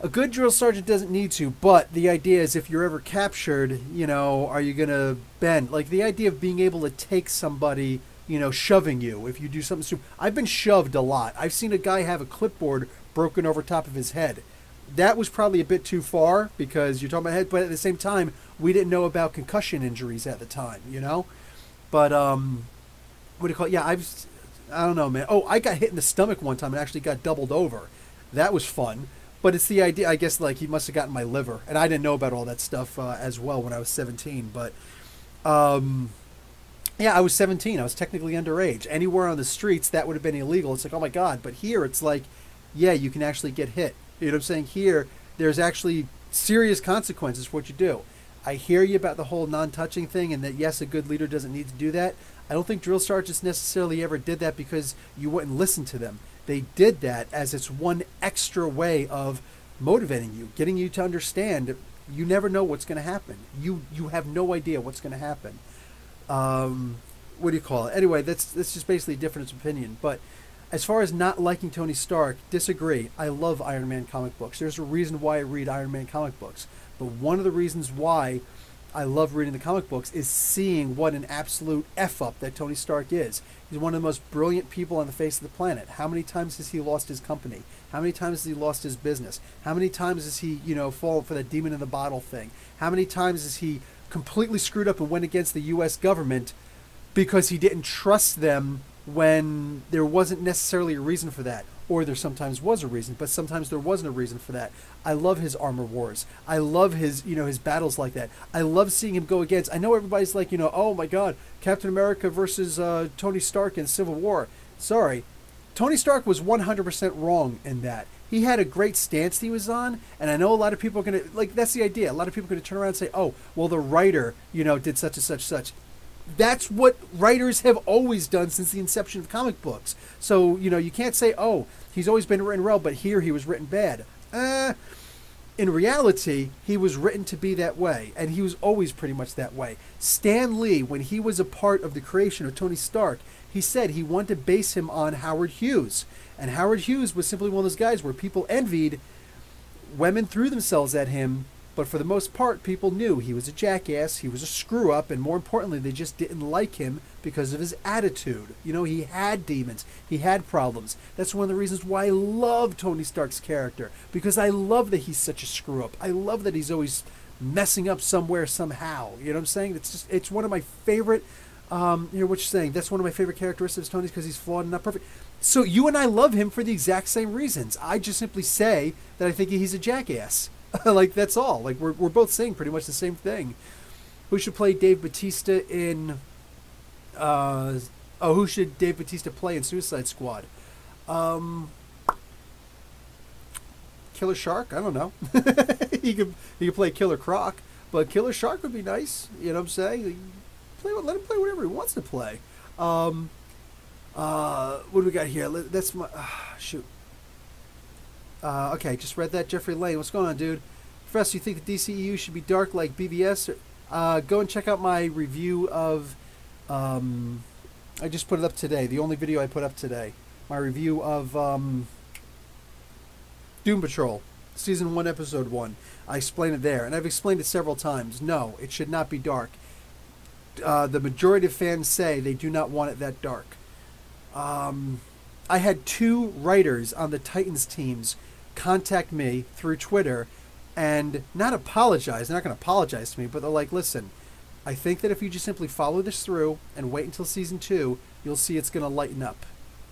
A good drill sergeant doesn't need to, but the idea is if you're ever captured, are you going to bend? Like the idea of being able to take somebody, shoving you if you do something stupid. I've been shoved a lot. I've seen a guy have a clipboard broken over top of his head. That was probably a bit too far, because you're talking about head, but at the same time, we didn't know about concussion injuries at the time, But, what do you call it? Yeah, I don't know, man. Oh, I got hit in the stomach one time and actually got doubled over. That was fun. But it's the idea, I guess, like he must have gotten my liver. And I didn't know about all that stuff as well when I was 17. But yeah, I was 17. I was technically underage. Anywhere on the streets, that would have been illegal. It's like, oh my God. But here, it's like, yeah, you can actually get hit. You know what I'm saying? Here, there's actually serious consequences for what you do. I hear you about the whole non-touching thing and that, yes, a good leader doesn't need to do that. I don't think drill sergeants necessarily ever did that because you wouldn't listen to them. They did that as it's one extra way of motivating you, getting you to understand you never know what's going to happen. You have no idea what's going to happen. What do you call it? Anyway, that's just basically a difference of opinion. But as far as not liking Tony Stark, disagree. I love Iron Man comic books. There's a reason why I read Iron Man comic books. But one of the reasons why I love reading the comic books is seeing what an absolute F-up that Tony Stark is. He's one of the most brilliant people on the face of the planet. How many times has he lost his company? How many times has he lost his business? How many times has he, fallen for that demon in the bottle thing? How many times has he completely screwed up and went against the U.S. government because he didn't trust them when there wasn't necessarily a reason for that? Or there sometimes was a reason, but sometimes there wasn't a reason for that. I love his armor wars. I love his, his battles like that. I love seeing him go against. I know everybody's like, oh my God, Captain America versus Tony Stark in Civil War. Sorry, Tony Stark was 100% wrong in that. He had a great stance he was on, and I know a lot of people are going to, like, that's the idea. A lot of people are going to turn around and say, oh, well, the writer, did such and such. That's what writers have always done since the inception of comic books. So, you can't say, oh, he's always been written well, but here he was written bad. In reality, he was written to be that way, and he was always pretty much that way. Stan Lee, when he was a part of the creation of Tony Stark, he said he wanted to base him on Howard Hughes. And Howard Hughes was simply one of those guys where people envied, women threw themselves at him, but for the most part, people knew he was a jackass, he was a screw-up, and more importantly, they just didn't like him because of his attitude. He had demons. He had problems. That's one of the reasons why I love Tony Stark's character, because I love that he's such a screw-up. I love that he's always messing up somewhere, somehow. You know what I'm saying? It's one of my favorite, what you're saying, that's one of my favorite characteristics of Tony because he's flawed and not perfect. So you and I love him for the exact same reasons. I just simply say that I think he's a jackass. Like, that's all. Like, we're both saying pretty much the same thing. Who should play Dave Bautista in... who should Dave Bautista play in Suicide Squad? Killer Shark? I don't know. he could play Killer Croc, but Killer Shark would be nice. You know what I'm saying? Let him play whatever he wants to play. What do we got here? That's my... shoot. Okay, just read that. Jeffrey Lane. What's going on, dude? Professor, you think the DCEU should be dark like BVS? Go and check out my review of... I just put it up today. The only video I put up today. My review of Doom Patrol. Season 1, Episode 1. I explain it there. And I've explained it several times. No, it should not be dark. The majority of fans say they do not want it that dark. I had 2 writers on the Titans teams contact me through Twitter and not apologize. They're not going to apologize to me, but they're like, listen, I think that if you just simply follow this through and wait until season 2, you'll see it's going to lighten up.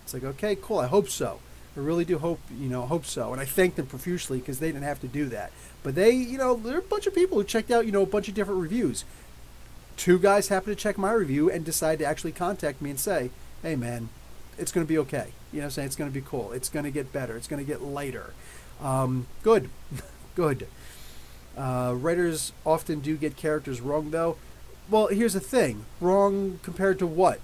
It's like, okay, cool. I hope so. I really do hope so. And I thank them profusely because they didn't have to do that. But they, there are a bunch of people who checked out, a bunch of different reviews. 2 guys happened to check my review and decide to actually contact me and say, hey, man, it's going to be okay. You know what I'm saying? It's going to be cool. It's going to get better. It's going to get lighter. Good. Good. Writers often do get characters wrong, though. Well, here's the thing. Wrong compared to what?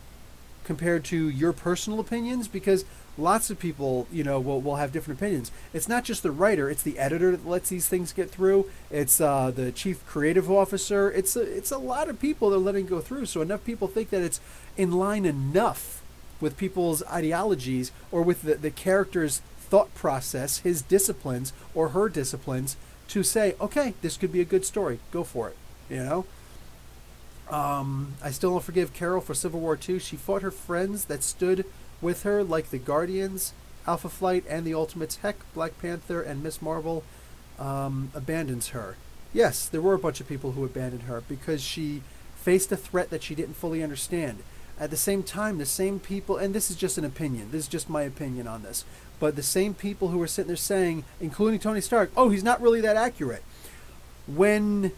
Compared to your personal opinions? Because lots of people, will have different opinions. It's not just the writer. It's the editor that lets these things get through. It's the chief creative officer. It's a lot of people that are letting go through. So enough people think that it's in line enough with people's ideologies or with the character's thought process, his disciplines or her disciplines, to say, okay, this could be a good story. Go for it, I still don't forgive Carol for Civil War II. She fought her friends that stood with her, like the Guardians, Alpha Flight, and the Ultimates. Heck, Black Panther and Miss Marvel abandons her. Yes, there were a bunch of people who abandoned her because she faced a threat that she didn't fully understand. At the same time, the same people, and this is just an opinion, this is just my opinion on this, but the same people who were sitting there saying, including Tony Stark, oh, he's not really that accurate. When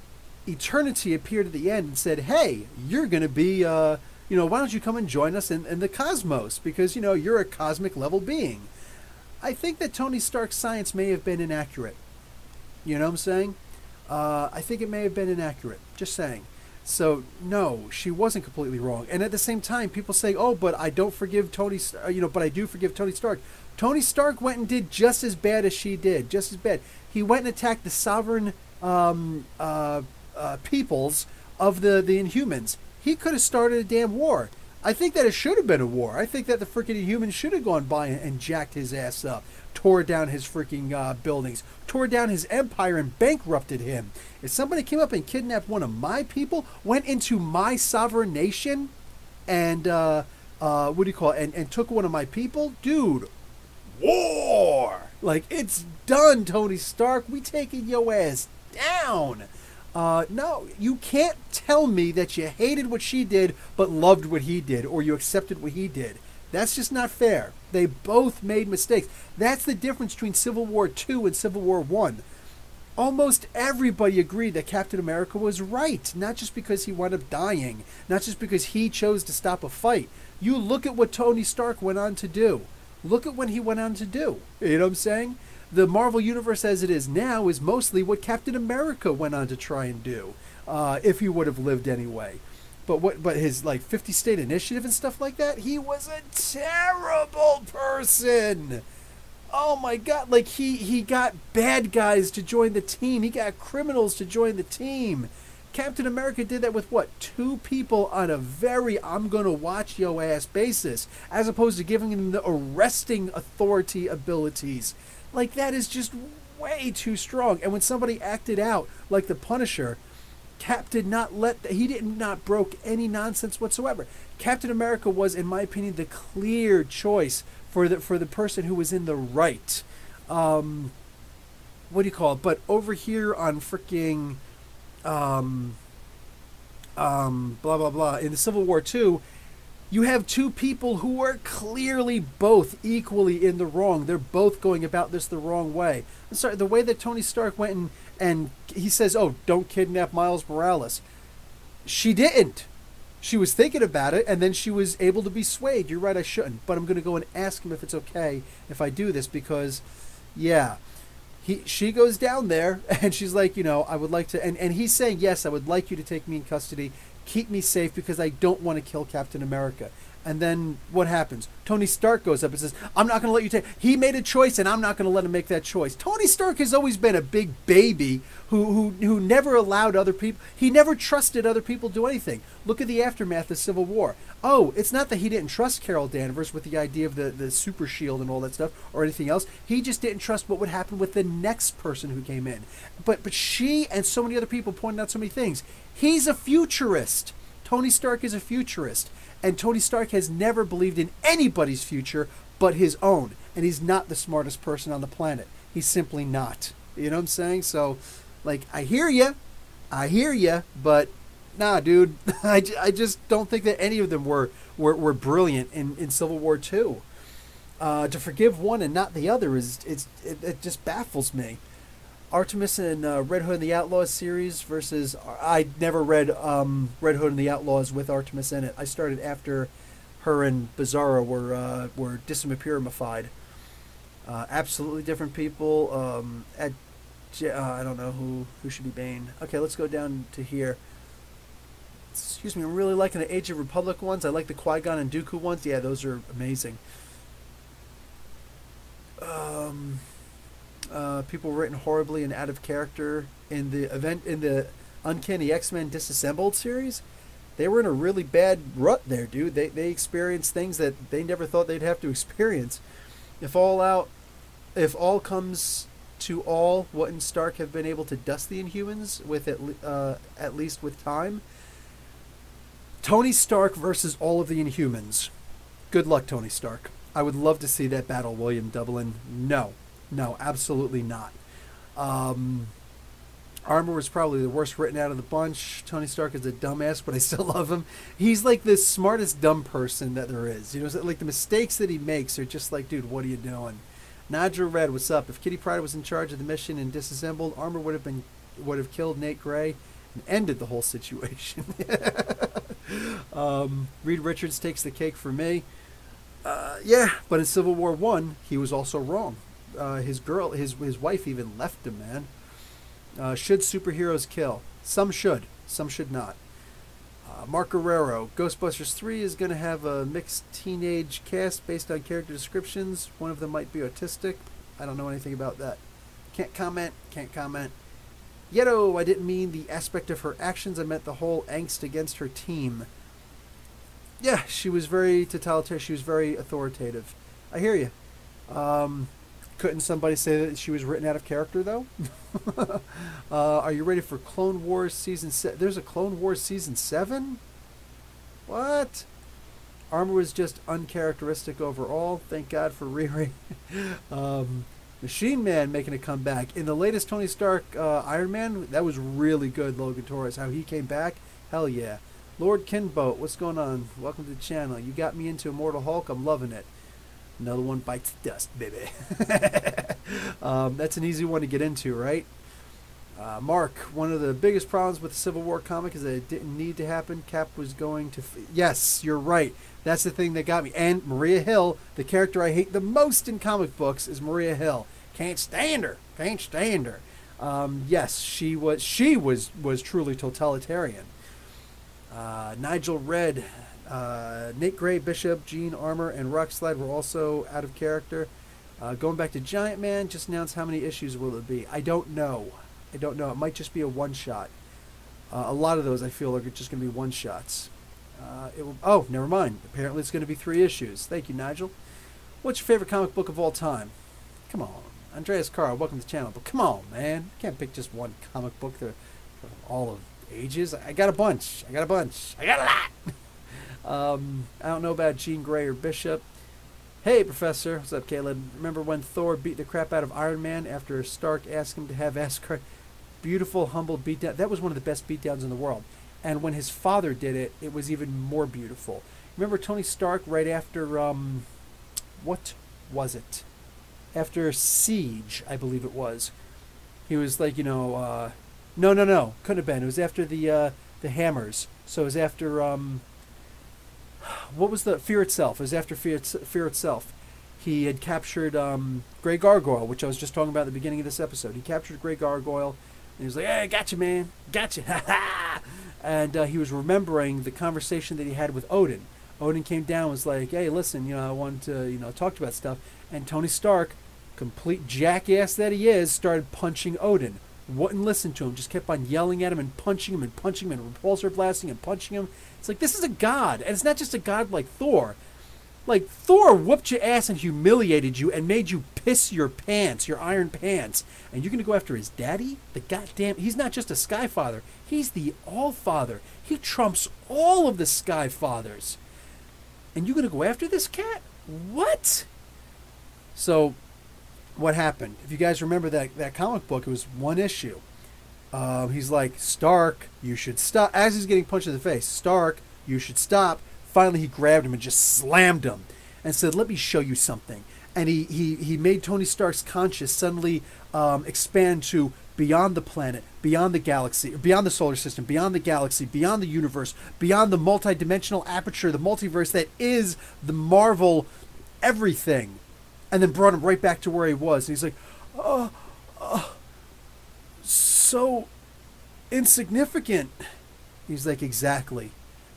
Eternity appeared at the end and said, hey, you're going to be, why don't you come and join us in the cosmos? Because, you're a cosmic level being. I think that Tony Stark's science may have been inaccurate. You know what I'm saying? I think it may have been inaccurate. Just saying. So, no, she wasn't completely wrong. And at the same time, people say, oh, but I don't forgive Tony, but I do forgive Tony Stark. Tony Stark went and did just as bad as she did. Just as bad. He went and attacked the sovereign peoples of the Inhumans. He could have started a damn war. I think that it should have been a war. I think that the freaking Inhumans should have gone by and jacked his ass up, tore down his freaking buildings, tore down his empire and bankrupted him. If somebody came up and kidnapped one of my people, went into my sovereign nation, and and took one of my people, dude, war! Like, it's done, Tony Stark. We taking your ass down. No, you can't tell me that you hated what she did but loved what he did, or you accepted what he did. That's just not fair. They both made mistakes. That's the difference between Civil War II and Civil War I. Almost everybody agreed that Captain America was right, not just because he wound up dying, not just because he chose to stop a fight. You look at what Tony Stark went on to do. Look at what he went on to do. You know what I'm saying? The Marvel Universe as it is now is mostly what Captain America went on to try and do, if he would have lived anyway. But his 50 state initiative and stuff like that, he was a terrible person. Oh my God, he got bad guys to join the team. He got criminals to join the team. Captain America did that with 2 people on a very I'm gonna watch yo ass basis, as opposed to giving them the arresting authority abilities. That is just way too strong. And when somebody acted out like the Punisher, Cap did not broke any nonsense whatsoever. Captain America was, in my opinion, the clear choice for the person who was in the right. What do you call it? But over here on freaking blah blah blah in the Civil War II, you have 2 people who are clearly both equally in the wrong. They're both going about this the wrong way. I'm sorry, the way that Tony Stark went and he says, oh, don't kidnap Miles Morales. She didn't. She was thinking about it, and then she was able to be swayed. You're right, I shouldn't. But I'm going to go and ask him if it's okay if I do this because, yeah. She goes down there, and she's like, I would like to... And he's saying, yes, I would like you to take me in custody. Keep me safe because I don't want to kill Captain America. And then what happens? Tony Stark goes up and says, I'm not going to let you take... He made a choice, and I'm not going to let him make that choice. Tony Stark has always been a big baby who never allowed other people... He never trusted other people to do anything. Look at the aftermath of Civil War. Oh, it's not that he didn't trust Carol Danvers with the idea of the super shield and all that stuff or anything else. He just didn't trust what would happen with the next person who came in. But she and so many other people pointed out so many things. He's a futurist. Tony Stark is a futurist. And Tony Stark has never believed in anybody's future but his own. And he's not the smartest person on the planet. He's simply not. You know what I'm saying? So, I hear you. But, nah, dude. I just don't think that any of them were brilliant in Civil War II. To forgive one and not the other it just baffles me. Artemis and Red Hood and the Outlaws series versus... I never read Red Hood and the Outlaws with Artemis in it. I started after her and Bizarro were disempirified. Absolutely different people. I don't know who should be Bane. Okay, let's go down to here. Excuse me, I'm really liking the Age of Republic ones. I like the Qui-Gon and Dooku ones. Yeah, those are amazing. People written horribly and out of character in the Uncanny X-Men Disassembled series. They were in a really bad rut there, dude. They experienced things that they never thought they'd have to experience. If all comes to all, what and Stark have been able to dust the Inhumans with at least with time. Tony Stark versus all of the Inhumans. Good luck, Tony Stark. I would love to see that battle, William Dublin. No, absolutely not. Armor was probably the worst written out of the bunch. Tony Stark is a dumbass, but I still love him. He's like the smartest dumb person that there is. You know, like the mistakes that he makes are just like, dude, what are you doing? Nigel Red, what's up? If Kitty Pryde was in charge of the mission and disassembled, Armor would have killed Nate Gray and ended the whole situation. Reed Richards takes the cake for me. Yeah, but in Civil War I, he was also wrong. His wife even left him, man. Should superheroes kill? Some should not. Mark Guerrero, Ghostbusters 3 is going to have a mixed teenage cast based on character descriptions. One of them might be autistic. I don't know anything about that. Can't comment. Yeto, I didn't mean the aspect of her actions. I meant the whole angst against her team. Yeah, she was very totalitarian. She was very authoritative. I hear you. Couldn't somebody say that she was written out of character, though? Are you ready for Clone Wars Season 7? There's a Clone Wars Season 7? What? Armor was just uncharacteristic overall. Thank God for Riri. Machine Man making a comeback. In the latest Tony Stark Iron Man, that was really good, Logan Torres. How he came back? Hell yeah. Lord Kinboat, what's going on? Welcome to the channel. You got me into Immortal Hulk. I'm loving it. Another one bites the dust, baby. That's an easy one to get into, right? Mark, one of the biggest problems with the Civil War comic is that it didn't need to happen. Cap was going to... Yes, you're right. That's the thing that got me. And Maria Hill, the character I hate the most in comic books, is Maria Hill. Can't stand her. Yes, she was truly totalitarian. Nigel Red... Nate Gray, Bishop, Gene, Armor, and Rockslide were also out of character. Going back to Giant Man, just announced how many issues will it be. I don't know. It might just be a one-shot. A lot of those I feel are just going to be one-shots. Oh, never mind. Apparently it's going to be 3 issues. Thank you, Nigel. What's your favorite comic book of all time? Come on. Andreas Carr, welcome to the channel. But come on, man. You can't pick just one comic book for all of ages. I got a bunch. I got a lot. I don't know about Jean Grey or Bishop. Hey, Professor. What's up, Caleb? Remember when Thor beat the crap out of Iron Man after Stark asked him to have Asgard? Beautiful, humble beatdown. That was one of the best beatdowns in the world. And when his father did it, it was even more beautiful. Remember Tony Stark right after, what was it? After Siege, I believe it was. He was like, no. Couldn't have been. It was after the Hammers. So it was after, what was the Fear Itself? It was after Fear Itself. He had captured Grey Gargoyle, which I was just talking about at the beginning of this episode. He captured Grey Gargoyle, and he was like, "Hey, gotcha, man, gotcha!" And he was remembering the conversation that he had with Odin. Odin came down and was like, "Hey, listen, I wanted to, talk about stuff." And Tony Stark, complete jackass that he is, started punching Odin. Wouldn't listen to him, just kept on yelling at him and punching him and repulsor blasting and punching him. It's like, this is a god, and it's not just a god like Thor. Like, Thor whooped your ass and humiliated you and made you piss your pants, your iron pants. And you're going to go after his daddy? The goddamn... He's not just a Sky Father. He's the All-Father. He trumps all of the Sky Fathers. And you're going to go after this cat? What? So, what happened? If you guys remember that comic book, it was one issue. He's like, Stark, you should stop. As he's getting punched in the face, Stark, you should stop. Finally, he grabbed him and just slammed him and said, let me show you something. And he made Tony Stark's conscious suddenly expand to beyond the planet, beyond the galaxy, beyond the solar system, beyond the galaxy, beyond the universe, beyond the multi-dimensional aperture, the multiverse that is the Marvel everything. And then brought him right back to where he was. And he's like, so insignificant. He's like, exactly.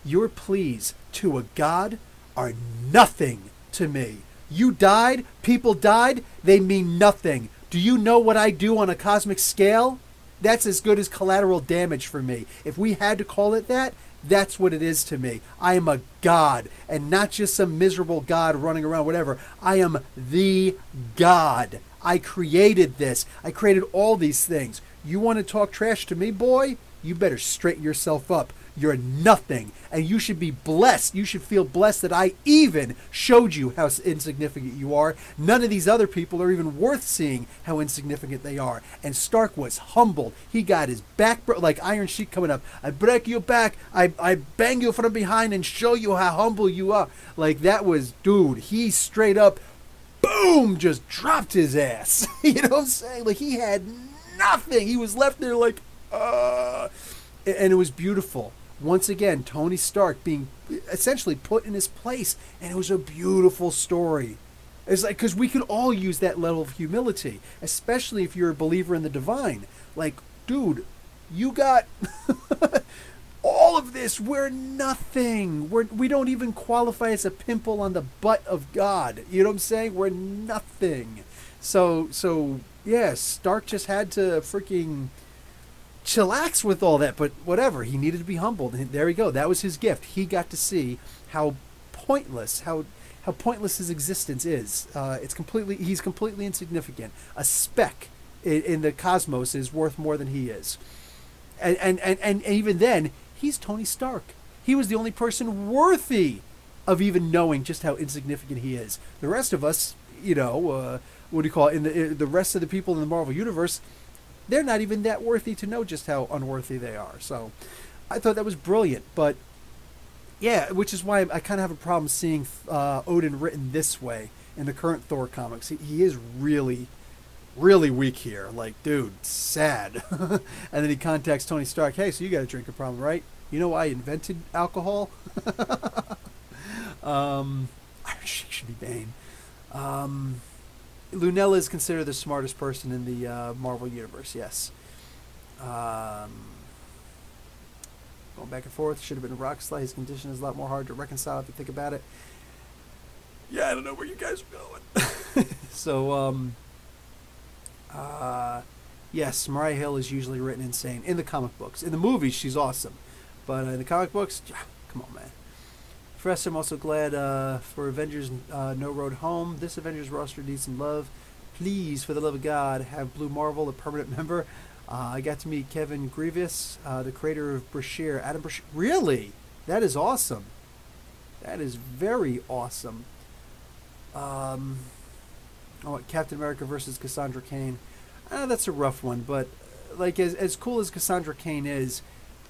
Your pleas to a god are nothing to me. You died, people died, they mean nothing. Do you know what I do on a cosmic scale? That's as good as collateral damage for me. If we had to call it that, that's what it is to me. I am a god, and not just some miserable god running around, whatever. I am the god. I created this. I created all these things. You want to talk trash to me, boy? you better straighten yourself up. You're nothing, and you should be blessed. You should feel blessed that I even showed you how insignificant you are. None of these other people are even worth seeing how insignificant they are. And Stark was humbled. He got his back, like Iron Sheik coming up. I break your back. I bang you from behind and show you how humble you are. Like, that was, dude, he straight up, boom, just dropped his ass. You know what I'm saying? Like, he had nothing. He was left there like, and it was beautiful. Once again, Tony Stark being essentially put in his place, and it was a beautiful story. It's like, because we could all use that level of humility, especially if you're a believer in the divine. Like, dude, you got all of this. We're nothing. We don't even qualify as a pimple on the butt of God. You know what I'm saying? We're nothing. So yeah, Stark just had to freaking chillax with all that, but whatever. He needed to be humbled. And there we go. That was his gift. He got to see how pointless, how pointless his existence is. He's completely insignificant. A speck in the cosmos is worth more than he is. And even then, he's Tony Stark. He was the only person worthy of even knowing just how insignificant he is. The rest of us, what do you call it? In the rest of the people in the Marvel Universe, they're not even that worthy to know just how unworthy they are. So I thought that was brilliant. But yeah, which is why I kind of have a problem seeing Odin written this way in the current Thor comics. He is really, really weak here. Like, dude, sad. And then he contacts Tony Stark. Hey, so you got a drinking problem, right? You know I invented alcohol? Iron Sheik should be Bane. Lunella is considered the smartest person in the Marvel Universe, yes. Going back and forth, should have been a rock slide. His condition is a lot more hard to reconcile if you think about it. Yeah, I don't know where you guys are going. So, yes, Mariah Hill is usually written insane in the comic books. In the movies, she's awesome. But in the comic books, come on, man. Professor, I'm also glad for Avengers No Road Home. This Avengers roster needs some love. Please, for the love of God, have Blue Marvel a permanent member. I got to meet Kevin Grievous, the creator of Brashear. Adam Brashear. Really? That is awesome. That is very awesome. Captain America versus Cassandra Cain. That's a rough one, but like as cool as Cassandra Cain is,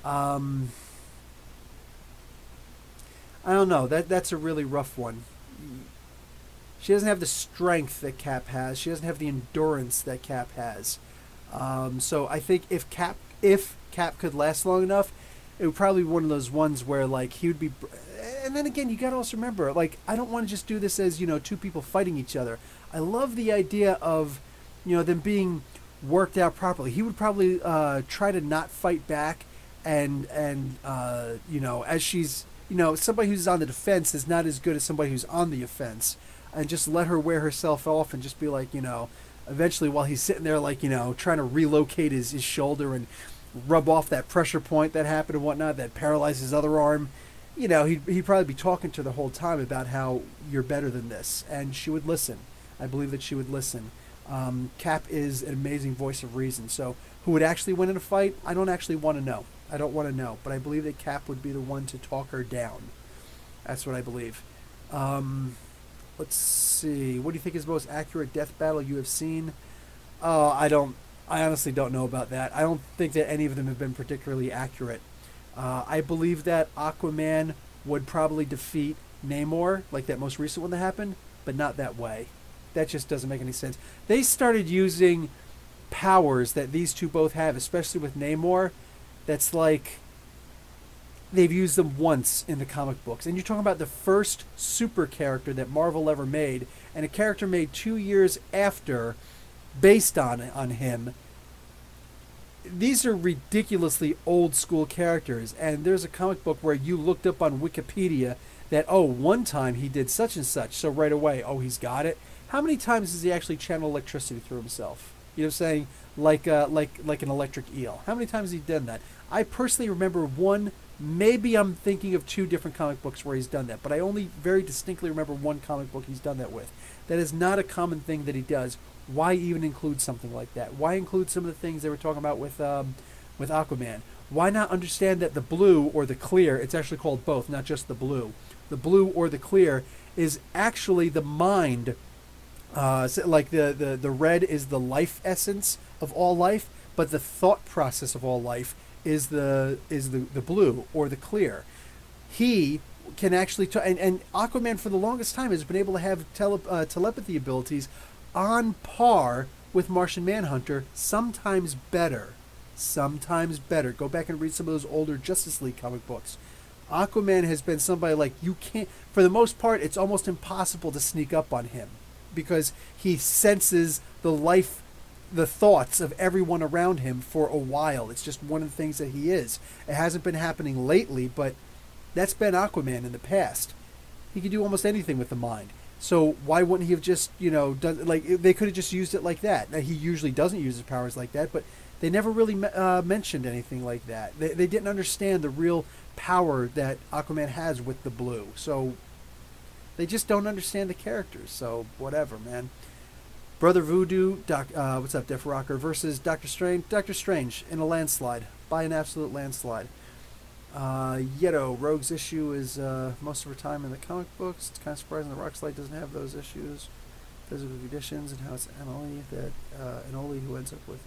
I don't know. That's a really rough one. She doesn't have the strength that Cap has. She doesn't have the endurance that Cap has. So I think if Cap could last long enough, it would probably be one of those ones where like he would be. And then again, you got to also remember, like, I don't want to just do this as two people fighting each other. I love the idea of them being worked out properly. He would probably try to not fight back, and as she's. Somebody who's on the defense is not as good as somebody who's on the offense, and just let her wear herself off and just be like, eventually while he's sitting there, like, trying to relocate his shoulder and rub off that pressure point that happened and whatnot that paralyzed his other arm, he'd probably be talking to her the whole time about how you're better than this, and she would listen. I believe that she would listen. Cap is an amazing voice of reason, so who would actually win in a fight, I don't actually want to know. I don't want to know, but I believe that Cap would be the one to talk her down. That's what I believe. Let's see. What do you think is the most accurate death battle you have seen? I honestly don't know about that. I don't think that any of them have been particularly accurate. I believe that Aquaman would probably defeat Namor, like that most recent one that happened, but not that way. That just doesn't make any sense. They started using powers that these two both have, especially with Namor. That's like they've used them once in the comic books. And you're talking about the first super character that Marvel ever made, and a character made 2 years after based on him. These are ridiculously old school characters, and there's a comic book where you looked up on Wikipedia that, one time he did such and such, so right away, he's got it. How many times does he actually channel electricity through himself? You know what I'm saying? Like an electric eel. How many times has he done that? I personally remember one. Maybe I'm thinking of two different comic books where he's done that, but I only very distinctly remember one comic book he's done that with. That is not a common thing that he does. Why even include something like that? Why include some of the things they were talking about with Aquaman? Why not understand that the blue or the clear, it's actually called both, not just the blue or the clear is actually the mind. So like the red is the life essence of all life, but the thought process of all life is the blue or the clear. He can actually and Aquaman for the longest time has been able to have telepathy abilities on par with Martian Manhunter, sometimes better. Sometimes better. Go back and read some of those older Justice League comic books. Aquaman has been somebody like you can't, for the most part, it's almost impossible to sneak up on him because he senses the thoughts of everyone around him for a while. It's just one of the things that he is. It hasn't been happening lately, but that's been Aquaman in the past. He can do almost anything with the mind. So why wouldn't he have just, done, like, they could have just used it like that. Now, he usually doesn't use his powers like that, but they never really mentioned anything like that. They didn't understand the real power that Aquaman has with the blue. So they just don't understand the characters. So whatever, man. Brother Voodoo, what's up, Def Rocker, versus Doctor Strange. Doctor Strange in a landslide. By an absolute landslide. Yeto, Rogue's issue is most of her time in the comic books. It's kind of surprising that Rockslide doesn't have those issues. Physical conditions and how it's Anoli who ends up with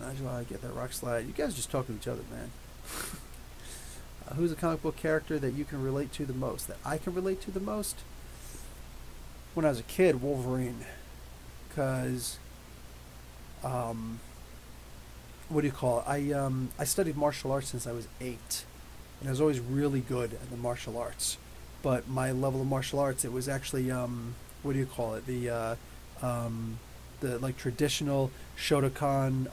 Nigel, I get that Rockslide. You guys just talk to each other, man. Who's a comic book character that you can relate to the most? That I can relate to the most? When I was a kid, Wolverine. Because what do you call it? I studied martial arts since I was 8, and I was always really good at the martial arts. But my level of martial arts, it was actually what do you call it? The like traditional Shotokan,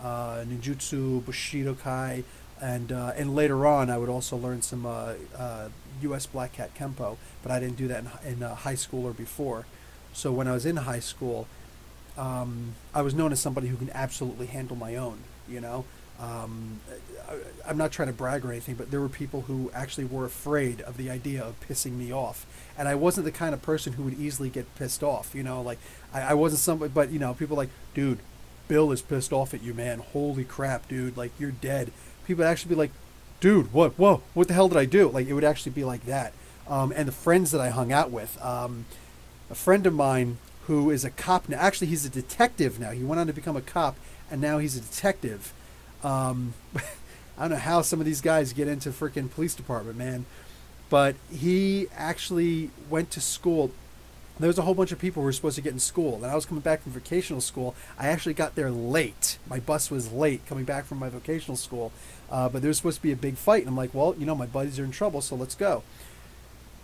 ninjutsu, Bushido Kai, and later on I would also learn some U.S. Black Hat Kempo, but I didn't do that in high school or before. So when I was in high school, I was known as somebody who can absolutely handle my own. I'm not trying to brag or anything, but there were people who actually were afraid of the idea of pissing me off. And I wasn't the kind of person who would easily get pissed off, like I wasn't somebody, but people like, dude, Bill is pissed off at you, man. Holy crap, dude. Like, you're dead. People would actually be like, dude, what the hell did I do? Like, it would actually be like that. And the friends that I hung out with, a friend of mine who is a cop now, actually he's a detective now. He went on to become a cop, and now he's a detective. I don't know how some of these guys get into freaking police department, man. But he actually went to school. There was a whole bunch of people who were supposed to get in school. And I was coming back from vocational school. I actually got there late. My bus was late coming back from my vocational school. But there was supposed to be a big fight. And I'm like, well, my buddies are in trouble, so let's go.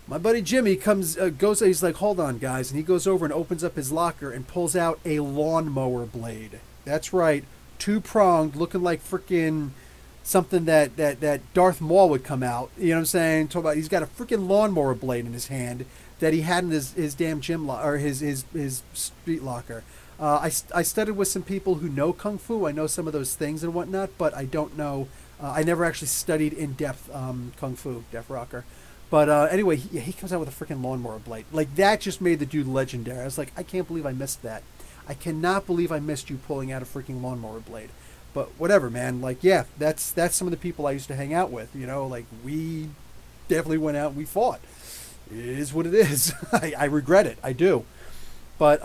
My buddy Jimmy goes, he's like, hold on, guys. And he goes over and opens up his locker and pulls out a lawnmower blade. That's right. 2-pronged, looking like freaking something that Darth Maul would come out. You know what I'm saying? Talk about, he's got a freaking lawnmower blade in his hand that he had in his damn gym or his street locker. I studied with some people who know Kung Fu. I know some of those things and whatnot, but I don't know. I never actually studied in depth Kung Fu, Def Rocker. But anyway, he comes out with a freaking lawnmower blade. Like, that just made the dude legendary. I was like, I can't believe I missed that. I cannot believe I missed you pulling out a freaking lawnmower blade. But whatever, man. Like, yeah, that's some of the people I used to hang out with. Like, we definitely went out and we fought. It is what it is. I regret it. I do. But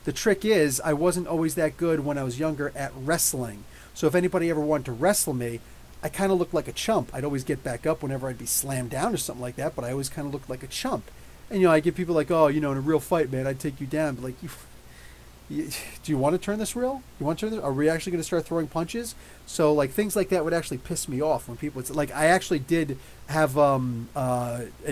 the trick is, I wasn't always that good when I was younger at wrestling. So if anybody ever wanted to wrestle me, I kind of looked like a chump. I'd always get back up whenever I'd be slammed down or something like that, but I always kind of looked like a chump. And, I get people like, oh, in a real fight, man, I'd take you down. But like, do you want to turn this real? You want to turn this? Are we actually going to start throwing punches? So, like, things like that would actually piss me off when people, like, I actually did have an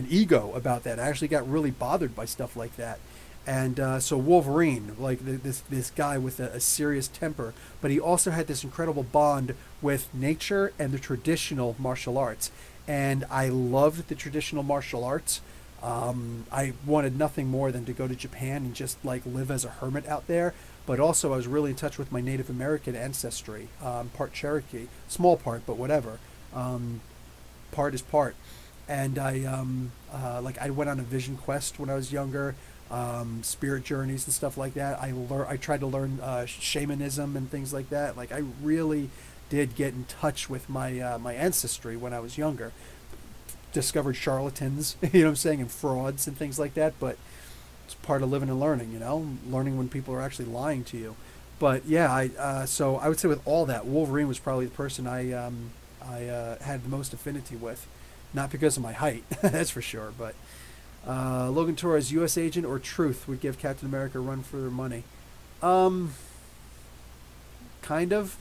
ego about that. I actually got really bothered by stuff like that. And so Wolverine, like this guy with a serious temper, but he also had this incredible bond with nature and the traditional martial arts. And I loved the traditional martial arts. I wanted nothing more than to go to Japan and just like live as a hermit out there. But also I was really in touch with my Native American ancestry, part Cherokee, small part, but whatever. Part is part. And I went on a vision quest when I was younger. Spirit journeys and stuff like that. I tried to learn shamanism and things like that. Like, I really did get in touch with my ancestry when I was younger. Discovered charlatans, you know what I'm saying, and frauds and things like that. But it's part of living and learning, learning when people are actually lying to you. But yeah, so I would say with all that, Wolverine was probably the person I had the most affinity with, not because of my height, that's for sure. But Logan Torres, U.S. agent or Truth would give Captain America a run for their money. Kind of.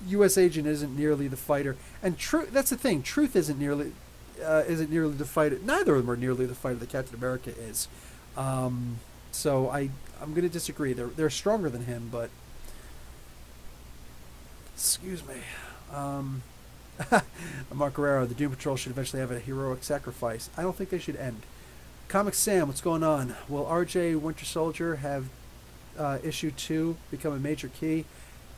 U.S. agent isn't nearly the fighter, and Truth. That's the thing. Truth isn't nearly the fighter. Neither of them are nearly the fighter that Captain America is. So I'm going to disagree. They're stronger than him, but excuse me. Mark Guerrero, the Doom Patrol should eventually have a heroic sacrifice. I don't think they should end. Comic Sam, what's going on? Will RJ Winter Soldier have issue 2 become a major key?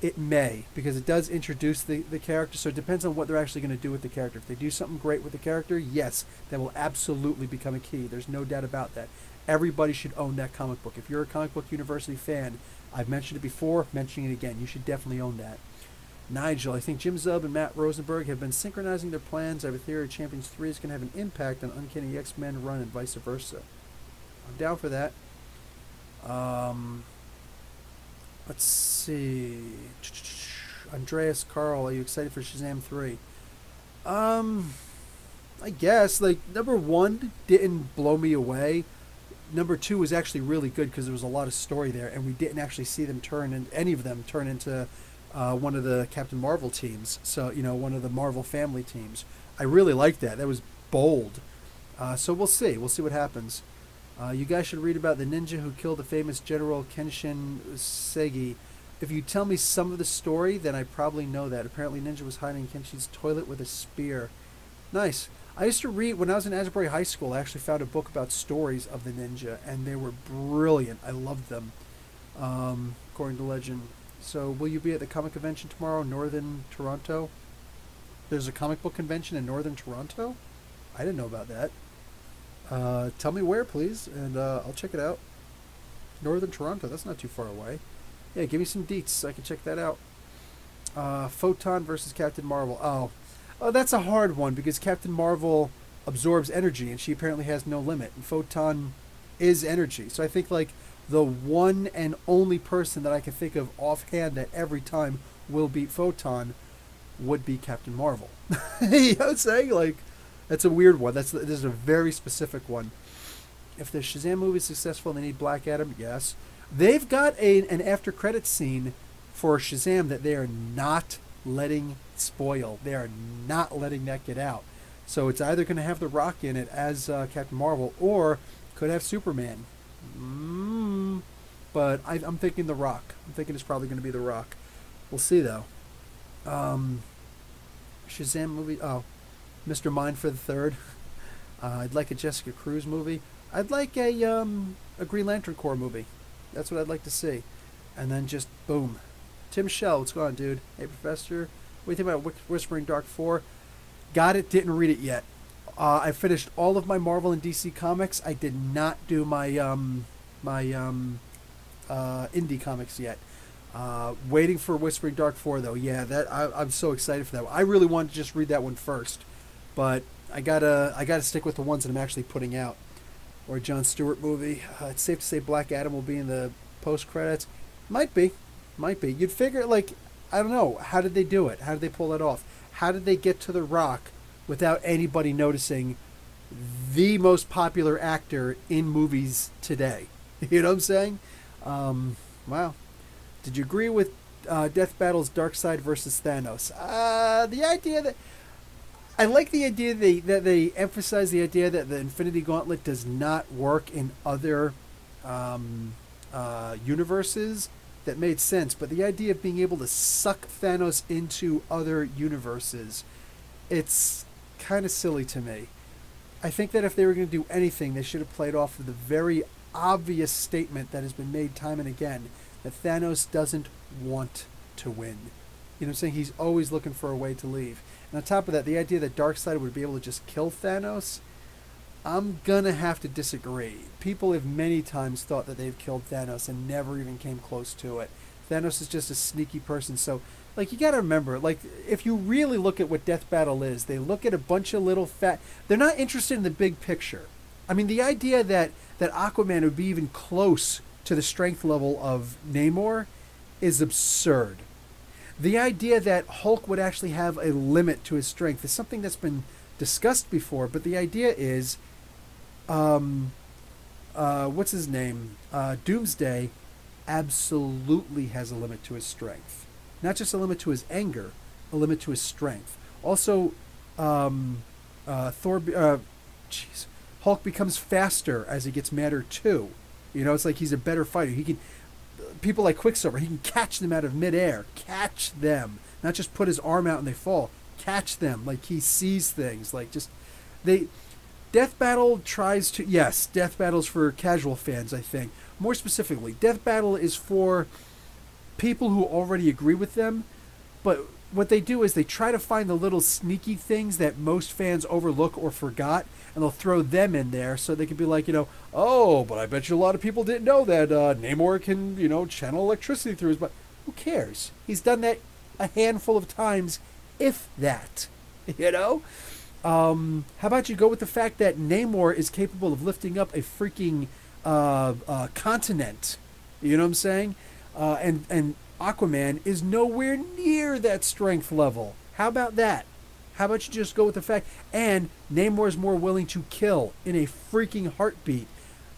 It may, because it does introduce the character, so it depends on what they're actually going to do with the character. If they do something great with the character, yes, that will absolutely become a key. There's no doubt about that. Everybody should own that comic book. If you're a Comic Book University fan, I've mentioned it before, mentioning it again, you should definitely own that. Nigel, I think Jim Zub and Matt Rosenberg have been synchronizing their plans. I have a theory Champions 3 is going to have an impact on Uncanny X-Men run and vice versa. I'm down for that. Let's see. Andreas Carl, are you excited for Shazam 3? I guess. Like, number 1 didn't blow me away. Number 2 was actually really good because there was a lot of story there, and we didn't actually see them any of them turn into one of the Captain Marvel teams. So, one of the Marvel family teams. I really liked that. That was bold. So we'll see. We'll see what happens. You guys should read about the ninja who killed the famous General Kenshin Segi. If you tell me some of the story, then I probably know that. Apparently Ninja was hiding in Kenshin's toilet with a spear. Nice. I used to read, when I was in Asbury High School, I actually found a book about stories of the ninja, and they were brilliant. I loved them, according to legend. So will you be at the comic convention tomorrow, Northern Toronto? There's a comic book convention in Northern Toronto? I didn't know about that. Tell me where, please, and I'll check it out. Northern Toronto, that's not too far away. Yeah, give me some deets so I can check that out. Photon versus Captain Marvel. Oh, that's a hard one because Captain Marvel absorbs energy, and she apparently has no limit. And Photon is energy. So I think, like, the one and only person that I can think of offhand that every time will beat Photon would be Captain Marvel. You know what I'm saying? Like, that's a weird one. This is a very specific one. If the Shazam movie is successful and they need Black Adam, yes. They've got an after credits scene for Shazam that they are not letting spoil. They are not letting that get out. So it's either going to have The Rock in it as Captain Marvel or could have Superman. But I'm thinking The Rock. I'm thinking it's probably going to be The Rock. We'll see, though. Shazam movie. Oh, Mr. Mind for the Third. I'd like a Jessica Cruz movie. I'd like a Green Lantern Corps movie. That's what I'd like to see. And then just boom. Tim Shell, what's going on, dude? Hey, Professor. What do you think about Whispering Dark 4? Got it, didn't read it yet. I finished all of my Marvel and DC comics. I did not do my indie comics yet. Waiting for Whispering Dark 4, though. Yeah, I'm so excited for that one. I really wanted to just read that one first. But I gotta stick with the ones that I'm actually putting out. Or a Jon Stewart movie. It's safe to say Black Adam will be in the post-credits. Might be. You'd figure, like, I don't know. How did they do it? How did they pull it off? How did they get to The Rock without anybody noticing the most popular actor in movies today? You know what I'm saying? Wow. Did you agree with Death Battle's Darkseid versus Thanos? The idea that... I like the idea that they emphasize the idea that the Infinity Gauntlet does not work in other universes. That made sense, but the idea of being able to suck Thanos into other universes, it's kind of silly to me. I think that if they were going to do anything, they should have played off of the very obvious statement that has been made time and again, that Thanos doesn't want to win. You know what I'm saying? He's always looking for a way to leave. And on top of that, the idea that Darkseid would be able to just kill Thanos, I'm gonna have to disagree. People have many times thought that they've killed Thanos and never even came close to it. Thanos is just a sneaky person, so like you got to remember, like if you really look at what Death Battle is, they look at a bunch of little fat. They're not interested in the big picture. I mean, the idea that Aquaman would be even close to the strength level of Namor is absurd. The idea that Hulk would actually have a limit to his strength is something that's been discussed before, but the idea is, what's his name? Doomsday absolutely has a limit to his strength. Not just a limit to his anger, a limit to his strength. Also, Hulk becomes faster as he gets madder too. You know, it's like he's a better fighter. He can, people like Quicksilver, he can catch them out of midair. Catch them. Not just put his arm out and they fall. Catch them. Like he sees things. Like just, they, Death Battle tries to, yes, Death Battle's for casual fans, I think. More specifically, Death Battle is for people who already agree with them, but what they do is they try to find the little sneaky things that most fans overlook or forgot, and they'll throw them in there so they can be like, you know, oh, but I bet you a lot of people didn't know that Namor can, you know, channel electricity through his body. Who cares? He's done that a handful of times, if that, you know? How about you go with the fact that Namor is capable of lifting up a freaking continent? You know what I'm saying? And Aquaman is nowhere near that strength level. How about that? How about you just go with the fact, and Namor is more willing to kill in a freaking heartbeat.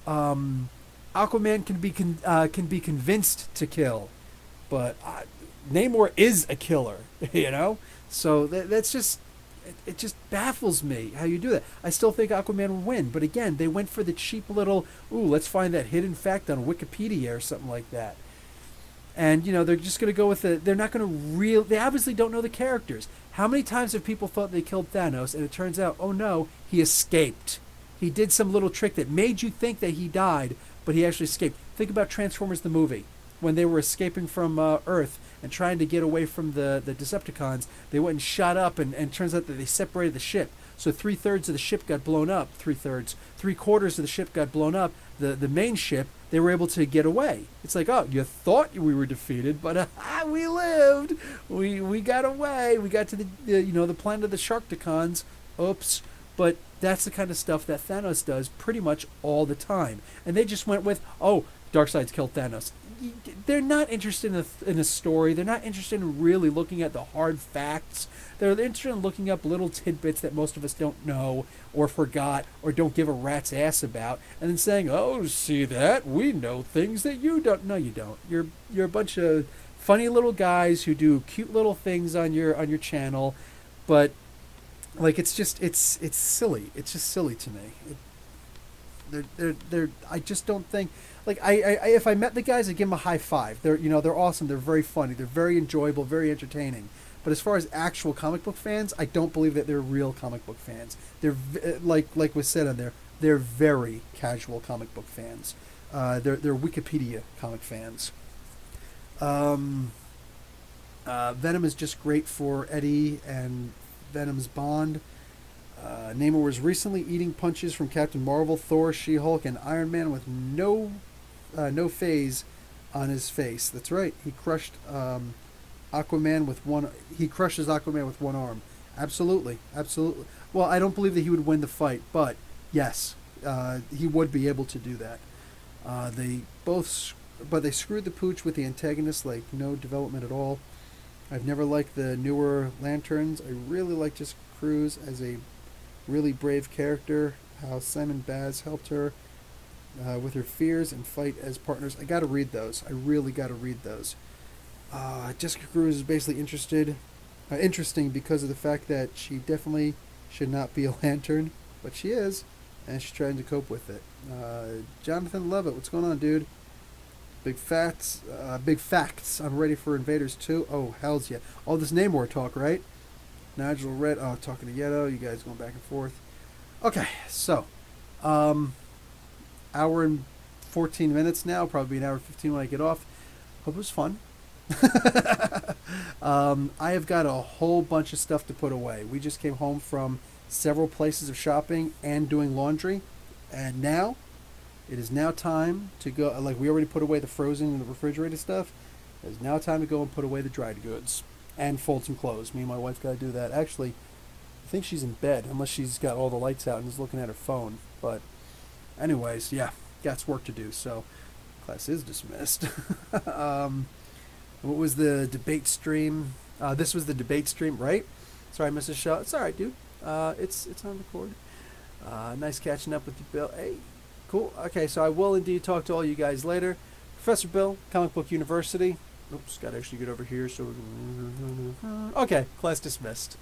Aquaman can be convinced to kill, but Namor is a killer, you know. So that's just, it just baffles me how you do that. I still think Aquaman will win, but again, they went for the cheap little, ooh, let's find that hidden fact on Wikipedia or something like that. And, you know, they're just going to go with it. They're not going to they obviously don't know the characters. How many times have people thought they killed Thanos, and it turns out, oh no, he escaped. He did some little trick that made you think that he died, but he actually escaped. Think about Transformers the movie. When they were escaping from Earth and trying to get away from the Decepticons, they went and shot up, and it turns out that they separated the ship. So 3/3 of the ship got blown up. 3/3. 3/4 of the ship got blown up. The main ship, they were able to get away. It's like, oh, you thought we were defeated, but we lived. We got away. We got to the planet of the Sharkticons. Oops. But that's the kind of stuff that Thanos does pretty much all the time. And they just went with, oh, Darkseid's killed Thanos. They're not interested in a story. They're not interested in really looking at the hard facts. They're interested in looking up little tidbits that most of us don't know or forgot or don't give a rat's ass about, and then saying, "Oh, see that? We know things that you don't." No, you don't. You're a bunch of funny little guys who do cute little things on your channel, but like it's silly. It's just silly to me. I just don't think, like, I if I met the guys, I'd give them a high five. They're awesome. They're very funny. They're very enjoyable, very entertaining. But as far as actual comic book fans, I don't believe that they're real comic book fans. They're like was said on there. They're very casual comic book fans. They're Wikipedia comic fans. Venom is just great for Eddie and Venom's bond. Namor was recently eating punches from Captain Marvel, Thor, She-Hulk, and Iron Man with no phase on his face. That's right. He crushed Aquaman with one. He crushes Aquaman with one arm. Absolutely. Well, I don't believe that he would win the fight, but yes, he would be able to do that. But they screwed the pooch with the antagonist, like no development at all. I've never liked the newer Lanterns. I really like just Cruz as a really brave character. How Simon Baz helped her with her fears and fight as partners. I got to read those. I really got to read those. Jessica Cruz is basically interesting because of the fact that she definitely should not be a Lantern, but she is, and she's trying to cope with it. Jonathan Levitt, what's going on, dude? Big facts. I'm ready for Invaders 2. Oh, hells yeah. All this Namor talk, right? Nigel Red. Oh, talking to Yeto. You guys going back and forth. Okay, so, hour and 14 minutes now. Probably an hour and 15 when I get off. Hope it was fun. I have got a whole bunch of stuff to put away. We just came home from several places of shopping and doing laundry, and now it is now time to go. Like, we already put away the frozen and the refrigerated stuff. It is now time to go and put away the dried goods. and fold some clothes. Me and my wife got to do that. Actually, I think she's in bed, unless she's got all the lights out and is looking at her phone. But anyways, yeah, got work to do, so class is dismissed. What was the debate stream? This was the debate stream, right? Sorry, Mrs. Shaw. It's all right, dude. It's on record. Nice catching up with you, Bill. Hey, cool. Okay, so I will indeed talk to all you guys later. Professor Bill, Comic Book University. Oops, got to actually get over here. So, okay, class dismissed.